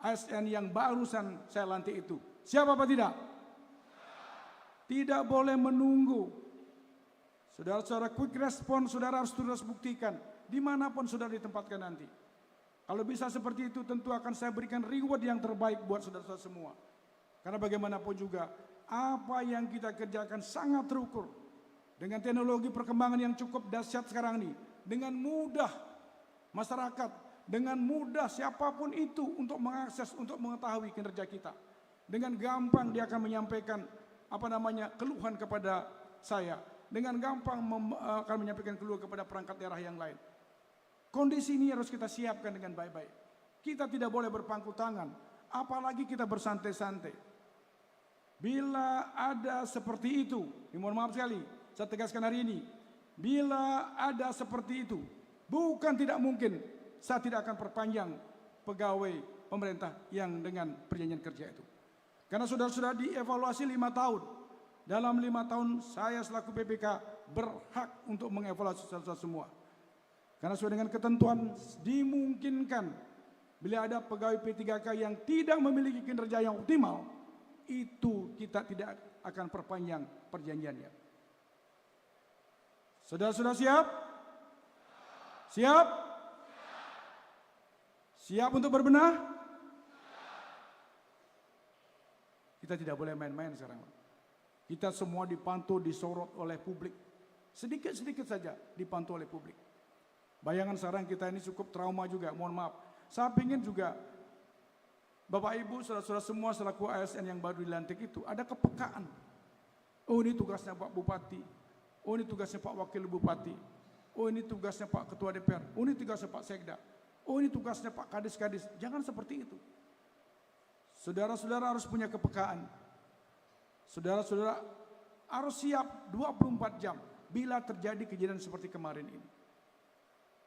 ASN yang barusan saya lantik itu. Siapa apa tidak? Tidak boleh menunggu. Saudara-saudara, quick response saudara harus terus buktikan dimanapun saudara ditempatkan nanti. Kalau bisa seperti itu tentu akan saya berikan reward yang terbaik buat saudara-saudara semua. Karena bagaimanapun juga apa yang kita kerjakan sangat terukur. Dengan teknologi perkembangan yang cukup dahsyat sekarang ini. Dengan mudah masyarakat, dengan mudah siapapun itu untuk mengakses, untuk mengetahui kinerja kita. Dengan gampang dia akan menyampaikan keluhan kepada saya. Dengan gampang akan menyampaikan keluhan kepada perangkat daerah yang lain. Kondisi ini harus kita siapkan dengan baik-baik. Kita tidak boleh berpangku tangan, apalagi kita bersantai-santai. Bila ada seperti itu, mohon maaf sekali, saya tegaskan hari ini, bila ada seperti itu, bukan tidak mungkin, saya tidak akan perpanjang pegawai pemerintah yang dengan perjanjian kerja itu. Karena sudah dievaluasi 5 tahun. Dalam 5 tahun saya selaku PPK berhak untuk mengevaluasi semua. Karena sesuai dengan ketentuan dimungkinkan bila ada pegawai P3K yang tidak memiliki kinerja yang optimal, itu kita tidak akan perpanjang perjanjiannya. Saudara-saudara siap? Siap? Siap untuk berbenah? Kita tidak boleh main-main sekarang. Kita semua dipantau, disorot oleh publik. Sedikit-sedikit saja dipantau oleh publik. Bayangan sekarang kita ini cukup trauma juga, mohon maaf. Saya ingin juga Bapak Ibu, saudara-saudara semua selaku ASN yang baru dilantik itu ada kepekaan. Oh ini tugasnya Pak Bupati, oh ini tugasnya Pak Wakil Bupati, oh ini tugasnya Pak Ketua DPR, oh ini tugasnya Pak Sekda, oh ini tugasnya Pak Kadis-Kadis. Jangan seperti itu. Saudara-saudara harus punya kepekaan. Saudara-saudara harus siap 24 jam bila terjadi kejadian seperti kemarin ini.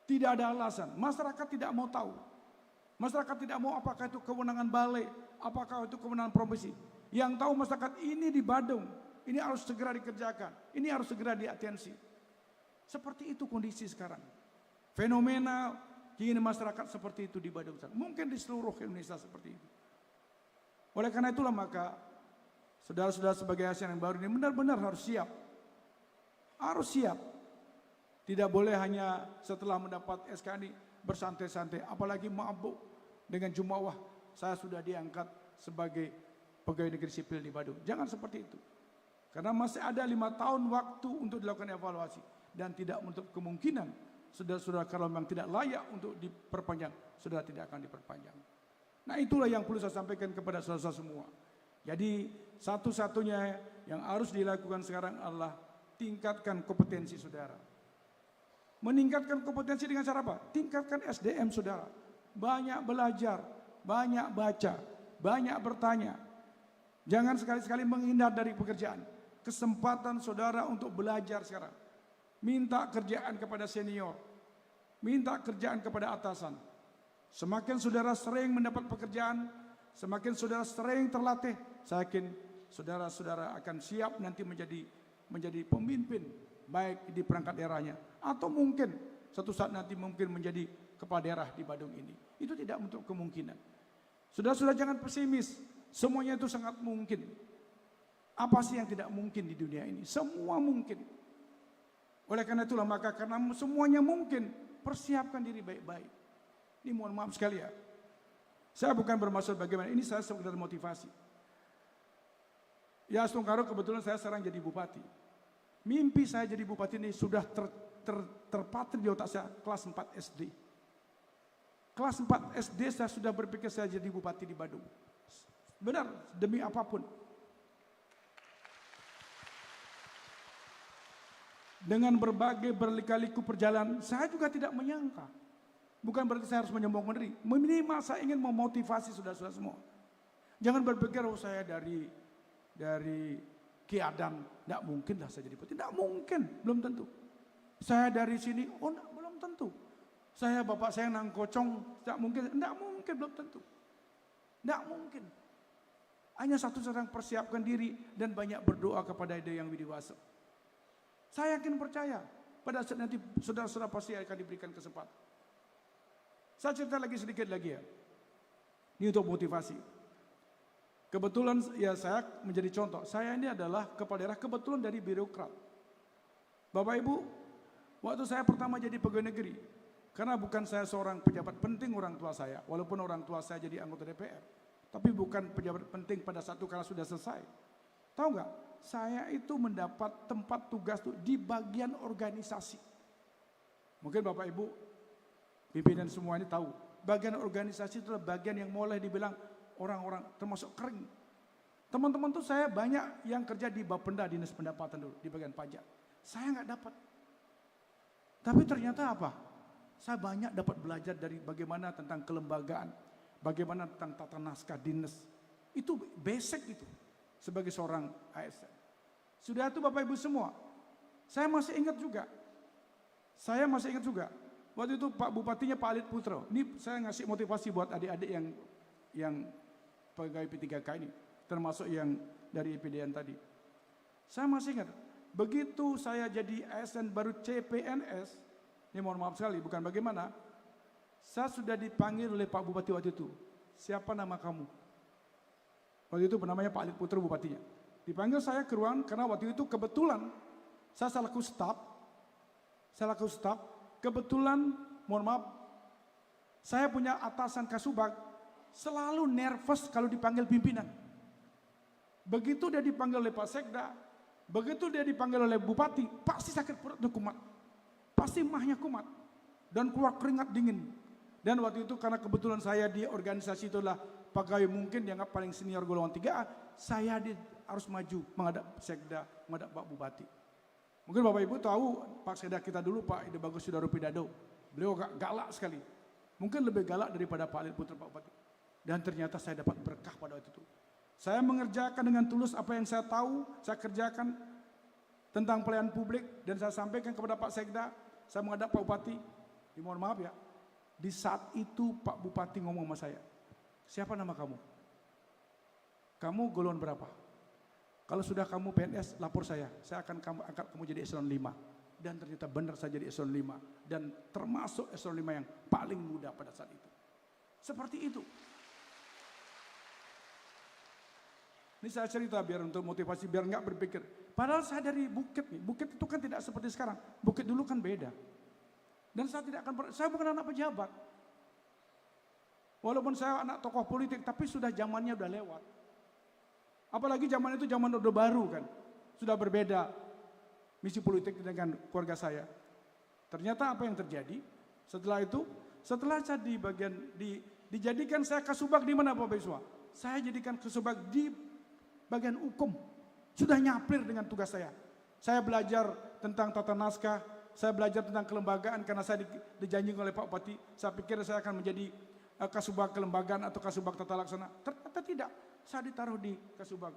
Tidak ada alasan, masyarakat tidak mau tahu. Masyarakat tidak mau apakah itu kewenangan balai, apakah itu kewenangan provinsi. Yang tahu masyarakat ini di Badung, ini harus segera dikerjakan, ini harus segera diatensi. Seperti itu kondisi sekarang. Fenomena kini masyarakat seperti itu di Badung. Mungkin di seluruh Indonesia seperti itu. Oleh karena itulah maka saudara-saudara sebagai ASN yang baru ini benar-benar harus siap. Harus siap. Tidak boleh hanya setelah mendapat SK ini bersantai-santai, apalagi mabuk dengan jumawa saya sudah diangkat sebagai pegawai negeri sipil di Badung. Jangan seperti itu. Karena masih ada 5 tahun waktu untuk dilakukan evaluasi dan tidak menutup kemungkinan saudara-saudara kalau memang tidak layak untuk diperpanjang, saudara tidak akan diperpanjang. Nah itulah yang perlu saya sampaikan kepada saudara-saudara semua. Jadi satu-satunya yang harus dilakukan sekarang adalah tingkatkan kompetensi saudara. Meningkatkan kompetensi dengan cara apa? Tingkatkan SDM saudara. Banyak belajar, banyak baca, banyak bertanya. Jangan sekali-sekali menghindar dari pekerjaan. Kesempatan saudara untuk belajar sekarang. Minta kerjaan kepada senior. Minta kerjaan kepada atasan. Semakin saudara sering mendapat pekerjaan, semakin saudara sering terlatih, saya yakin saudara-saudara akan siap nanti menjadi pemimpin baik di perangkat daerahnya atau mungkin suatu saat nanti mungkin menjadi kepala daerah di Badung ini. Itu tidak untuk kemungkinan. Saudara-saudara jangan pesimis, semuanya itu sangat mungkin. Apa sih yang tidak mungkin di dunia ini? Semua mungkin. Oleh karena itulah maka karena semuanya mungkin, persiapkan diri baik-baik. Ini mohon maaf sekali ya. Saya bukan bermaksud bagaimana, ini saya sekedar motivasi. Ya Astungkaro kebetulan saya sekarang jadi bupati. Mimpi saya jadi bupati ini sudah terpatri di otak saya kelas 4 SD. Kelas 4 SD saya sudah berpikir saya jadi bupati di Badung. Benar, demi apapun. Dengan berbagai berliku-liku perjalanan, saya juga tidak menyangka. Bukan berarti saya harus menyombongkan diri. Minimal saya ingin memotivasi saudara-saudara semua. Jangan berpikir, oh saya dari Kiadan, tidak mungkin lah saya jadi bupati. Tidak mungkin, belum tentu. Saya dari sini, oh belum tentu. Bapak saya nangkocong, tidak mungkin belum tentu. Tidak mungkin. Hanya satu sedang persiapkan diri dan banyak berdoa kepada Ide Yang Widiwasa. Saya yakin percaya pada saat nanti saudara-saudara pasti akan diberikan kesempatan. Saya cerita lagi sedikit lagi ya. Ini untuk motivasi. Kebetulan ya saya menjadi contoh. Saya ini adalah kepala daerah kebetulan dari birokrat. Bapak Ibu, waktu saya pertama jadi pegawai negeri, karena bukan saya seorang pejabat penting orang tua saya, walaupun orang tua saya jadi anggota DPR, tapi bukan pejabat penting pada satu karena sudah selesai. Tahu nggak? Saya itu mendapat tempat tugas tuh di bagian organisasi. Mungkin Bapak Ibu, pimpinan semua ini tahu, bagian organisasi itu adalah bagian yang mulai dibilang orang-orang termasuk kering. Teman-teman tuh saya banyak yang kerja di Bapenda, Dinas Pendapatan dulu, di bagian pajak. Saya nggak dapat. Tapi ternyata apa? Saya banyak dapat belajar dari bagaimana tentang kelembagaan, bagaimana tentang tata naskah dinas. Itu basic itu sebagai seorang ASN. Sudah itu Bapak Ibu semua. Saya masih ingat juga. Waktu itu Pak Bupatinya Pak Alit Putro. Ini saya ngasih motivasi buat adik-adik yang pegawai P3K ini, termasuk yang dari IPDN tadi. Saya masih ingat, begitu saya jadi ASN baru CPNS, ini mohon maaf sekali, bukan bagaimana, saya sudah dipanggil oleh Pak Bupati waktu itu. Siapa nama kamu? Waktu itu namanya Pak Alit Putro bupatinya. Dipanggil saya ke ruangan karena waktu itu kebetulan saya selaku staf, kebetulan mohon maaf, saya punya atasan Kasubag selalu nervous kalau dipanggil pimpinan. Begitu dia dipanggil oleh Pak Sekda, begitu dia dipanggil oleh Bupati, pasti sakit perutnya kumat. Pasti mahnya kumat. Dan keluar keringat dingin. Dan waktu itu karena kebetulan saya di organisasi itulah pegawai mungkin dianggap paling senior golongan 3A, saya harus maju menghadap Sekda, menghadap Pak Bupati. Mungkin Bapak Ibu tahu Pak Sekda kita dulu, Pak Ide Bagus Sudaropidado. Beliau galak sekali. Mungkin lebih galak daripada Pak Alit Putra Pak Bupati. Dan ternyata saya dapat berkah pada waktu itu. Saya mengerjakan dengan tulus apa yang saya tahu, saya kerjakan tentang pelayanan publik dan saya sampaikan kepada Pak Sekda, saya menghadap Pak Bupati. Mohon maaf ya, di saat itu Pak Bupati ngomong sama saya, siapa nama kamu? Kamu golongan berapa? Kalau sudah kamu PNS, lapor saya akan angkat kamu jadi eselon 5. Dan ternyata benar saya jadi eselon 5. Dan termasuk eselon 5 yang paling muda pada saat itu. Seperti itu. Ini saya cerita biar untuk motivasi, biar nggak berpikir. Padahal saya dari Bukit nih. Bukit itu kan tidak seperti sekarang. Bukit dulu kan beda. Dan saya tidak akan, saya bukan anak pejabat. Walaupun saya anak tokoh politik, tapi sudah zamannya udah lewat. Apalagi zaman itu zaman Orde Baru kan. Sudah berbeda misi politik dengan keluarga saya. Ternyata apa yang terjadi? Setelah itu, setelah saya dijadikan saya Kasubag di mana Bapak Ibu semua? Saya jadikan Kasubag di bagian hukum. Sudah nyaplir dengan tugas saya. Saya belajar tentang tata naskah, saya belajar tentang kelembagaan karena saya dijanjikan oleh Pak Bupati. Saya pikir saya akan menjadi Kasubag kelembagaan atau Kasubag tata laksana. Ternyata tidak. Saya ditaruh di Kasubag.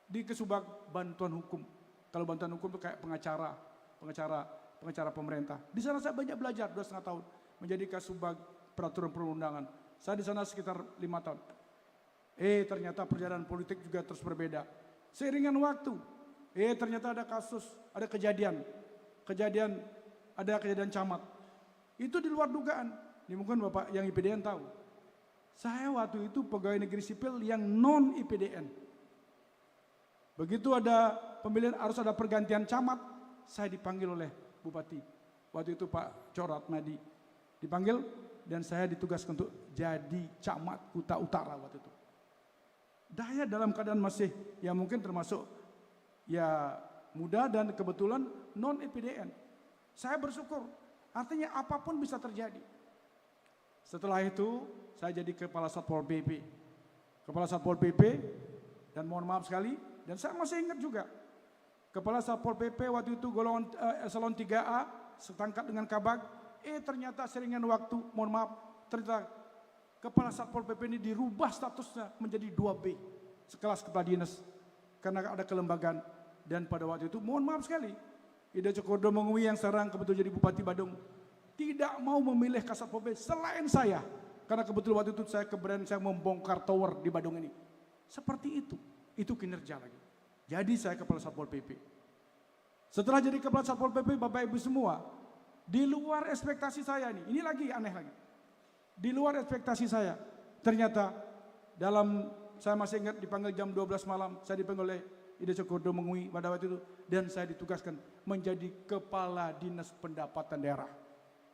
Di Kasubag bantuan hukum. Kalau bantuan hukum itu kayak pengacara pemerintah. Di sana saya banyak belajar 2,5 tahun menjadi Kasubag peraturan perundangan. Saya di sana sekitar 5 tahun. Ternyata perjalanan politik juga terus berbeda. Seiringan waktu, ternyata ada kasus, ada kejadian camat. Itu di luar dugaan. Ini mungkin Bapak yang IPDN tahu. Saya waktu itu pegawai negeri sipil yang non IPDN. Begitu ada pemilihan harus ada pergantian camat, saya dipanggil oleh Bupati. Waktu itu Pak Corat Madi dipanggil dan saya ditugaskan untuk jadi camat Kuta Utara waktu itu. Daya dalam keadaan masih ya mungkin termasuk ya muda dan kebetulan non IPDN. Saya bersyukur, artinya apapun bisa terjadi. Setelah itu saya jadi Kepala Satpol PP. Kepala Satpol PP dan mohon maaf sekali dan saya masih ingat juga Kepala Satpol PP waktu itu golongan eselon 3A setangkat dengan Kabag. Ternyata seringan waktu, mohon maaf, ternyata Kepala Satpol PP ini dirubah statusnya menjadi 2B, sekelas kepala dinas karena ada kelembagaan. Dan pada waktu itu mohon maaf sekali, Ida Cokordo Mengui yang sekarang kebetulan jadi Bupati Badung, tidak mau memilih Kasat Pol PP selain saya. Karena kebetulan waktu itu saya keberanian saya membongkar tower di Badung ini. Seperti itu kinerja lagi. Jadi saya Kepala Satpol PP. Setelah jadi Kepala Satpol PP, Bapak Ibu semua, di luar ekspektasi saya nih, ini lagi aneh lagi. Di luar ekspektasi saya, ternyata saya masih ingat dipanggil jam 12 malam, saya dipanggil oleh Ida Cokordo Mengui pada waktu itu, dan saya ditugaskan menjadi Kepala Dinas Pendapatan Daerah.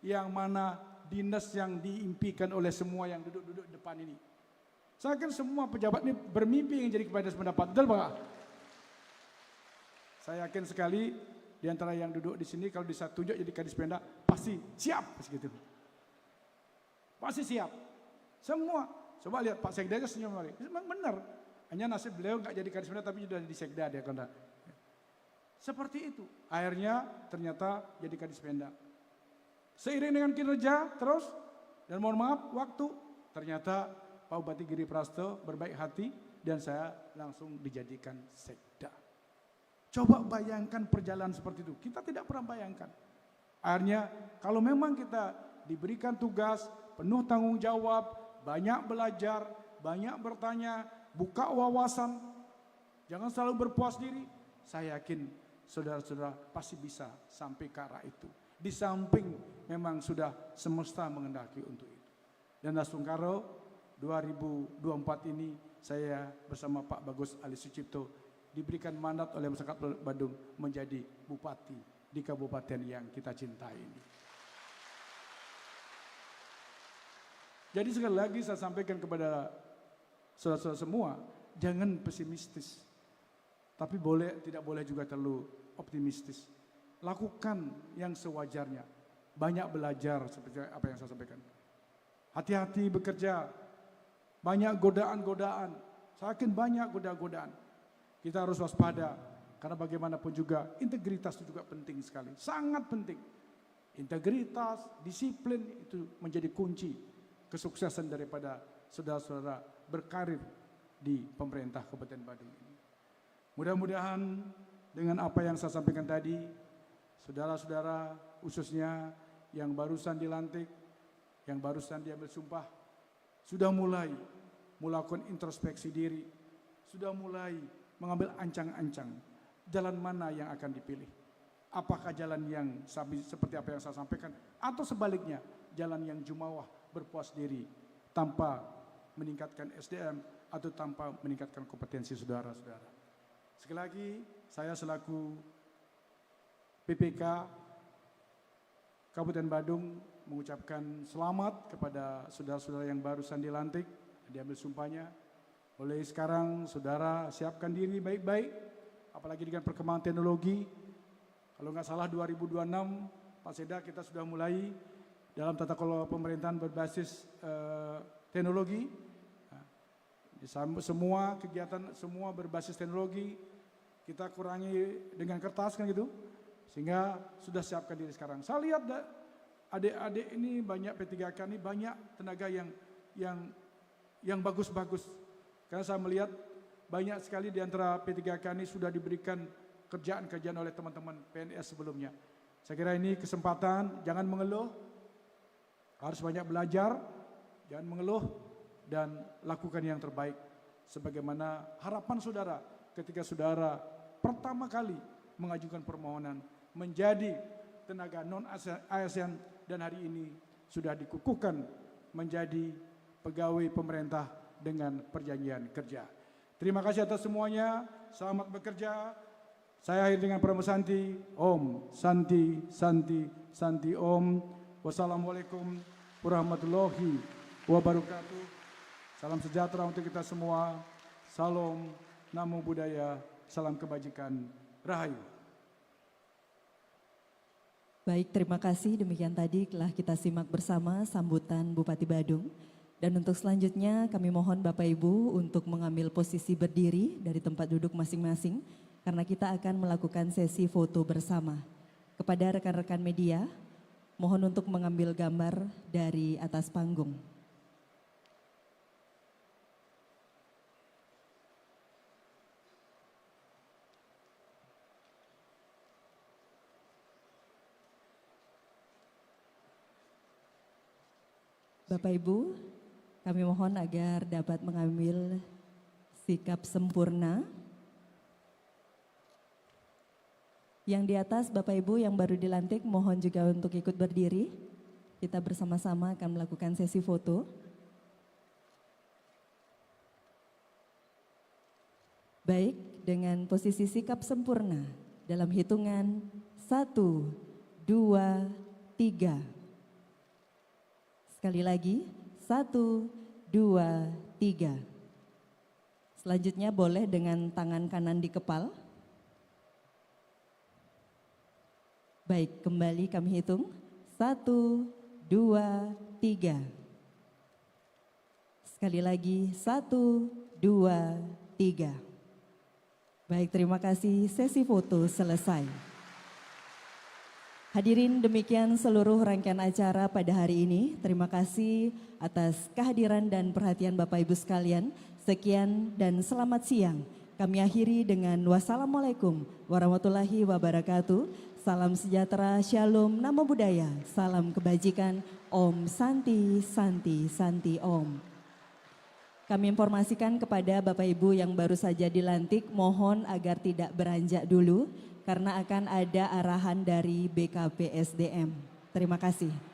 Yang mana dinas yang diimpikan oleh semua yang duduk-duduk depan ini. Saya yakin semua pejabat ini bermimpi yang jadi Kepala Dinas Pendapatan, betul Pak? Saya yakin sekali di antara yang duduk di sini kalau bisa tunjuk jadi Kadis Penda pasti siap begitu. Pasti siap. Semua. Coba lihat Pak Sekda aja senyum lagi. Memang benar. Hanya nasib beliau enggak jadi Kadis Penda tapi sudah di Sekda dia kan. Seperti itu. Akhirnya ternyata jadi Kadis Penda. Seiring dengan kinerja terus dan mohon maaf waktu ternyata Pak Bupati Giri Prasto berbaik hati dan saya langsung dijadikan Sekda. Coba bayangkan perjalanan seperti itu. Kita tidak pernah bayangkan. Akhirnya kalau memang kita diberikan tugas, penuh tanggung jawab, banyak belajar, banyak bertanya, buka wawasan, jangan selalu berpuas diri. Saya yakin saudara-saudara pasti bisa sampai ke arah itu. Di samping memang sudah semesta mengendaki untuk itu. Dan Nasungkaro 2024 ini saya bersama Pak Bagus Ali Sucipto diberikan mandat oleh masyarakat Badung menjadi bupati di kabupaten yang kita cintai ini. Jadi sekali lagi saya sampaikan kepada saudara-saudara semua, jangan pesimistis. Tapi tidak boleh juga terlalu optimistis. Lakukan yang sewajarnya. Banyak belajar seperti apa yang saya sampaikan. Hati-hati bekerja. Banyak godaan-godaan. Saya yakin banyak godaan-godaan. Kita harus waspada, karena bagaimanapun juga integritas itu juga penting sekali, sangat penting. Integritas, disiplin itu menjadi kunci kesuksesan daripada saudara-saudara berkarir di pemerintah Kabupaten Badung ini. Mudah-mudahan dengan apa yang saya sampaikan tadi, saudara-saudara khususnya yang barusan dilantik, yang barusan diambil sumpah, sudah mulai melakukan introspeksi diri, sudah mulai mengambil ancang-ancang jalan mana yang akan dipilih. Apakah jalan yang seperti apa yang saya sampaikan atau sebaliknya jalan yang jumawah berpuas diri tanpa meningkatkan SDM atau tanpa meningkatkan kompetensi saudara-saudara. Sekali lagi saya selaku PPK Kabupaten Badung mengucapkan selamat kepada saudara-saudara yang barusan dilantik, diambil sumpahnya. Mulai sekarang saudara siapkan diri baik-baik, apalagi dengan perkembangan teknologi. Kalau nggak salah 2026 Pak Seda kita sudah mulai dalam tata kelola pemerintahan berbasis teknologi. Semua kegiatan semua berbasis teknologi kita kurangi dengan kertas kan gitu, sehingga sudah siapkan diri sekarang. Saya lihat adik-adik ini banyak P3K ini banyak tenaga yang bagus-bagus. Karena saya melihat banyak sekali di antara P3K ini sudah diberikan kerjaan-kerjaan oleh teman-teman PNS sebelumnya. Saya kira ini kesempatan, jangan mengeluh, harus banyak belajar, jangan mengeluh, dan lakukan yang terbaik. Sebagaimana harapan saudara ketika saudara pertama kali mengajukan permohonan menjadi tenaga non-ASN dan hari ini sudah dikukuhkan menjadi pegawai pemerintah dengan perjanjian kerja. Terima kasih atas semuanya, selamat bekerja. Saya akhiri dengan Pramu Santi, Om, Santi, Santi, Santi Om. Wassalamualaikum warahmatullahi wabarakatuh. Salam sejahtera untuk kita semua. Salam, namo buddhaya, salam kebajikan, rahayu. Baik, terima kasih. Demikian tadi telah kita simak bersama sambutan Bupati Badung. Dan untuk selanjutnya kami mohon Bapak Ibu untuk mengambil posisi berdiri dari tempat duduk masing-masing karena kita akan melakukan sesi foto bersama. Kepada rekan-rekan media, mohon untuk mengambil gambar dari atas panggung. Bapak Ibu, kami mohon agar dapat mengambil sikap sempurna. Yang di atas Bapak Ibu yang baru dilantik mohon juga untuk ikut berdiri. Kita bersama-sama akan melakukan sesi foto. Baik, dengan posisi sikap sempurna dalam hitungan 1, 2, 3. Sekali lagi, 1, 2, 3. Selanjutnya boleh dengan tangan kanan di kepal. Baik, kembali kami hitung. 1, 2, 3. Sekali lagi, 1, 2, 3. Baik, terima kasih. Sesi foto selesai. Hadirin, demikian seluruh rangkaian acara pada hari ini. Terima kasih atas kehadiran dan perhatian Bapak Ibu sekalian. Sekian dan selamat siang. Kami akhiri dengan wassalamualaikum warahmatullahi wabarakatuh. Salam sejahtera, shalom, namo buddhaya, salam kebajikan, Om Santi, Santi, Santi Om. Kami informasikan kepada Bapak Ibu yang baru saja dilantik, mohon agar tidak beranjak dulu karena akan ada arahan dari BKP SDM. Terima kasih.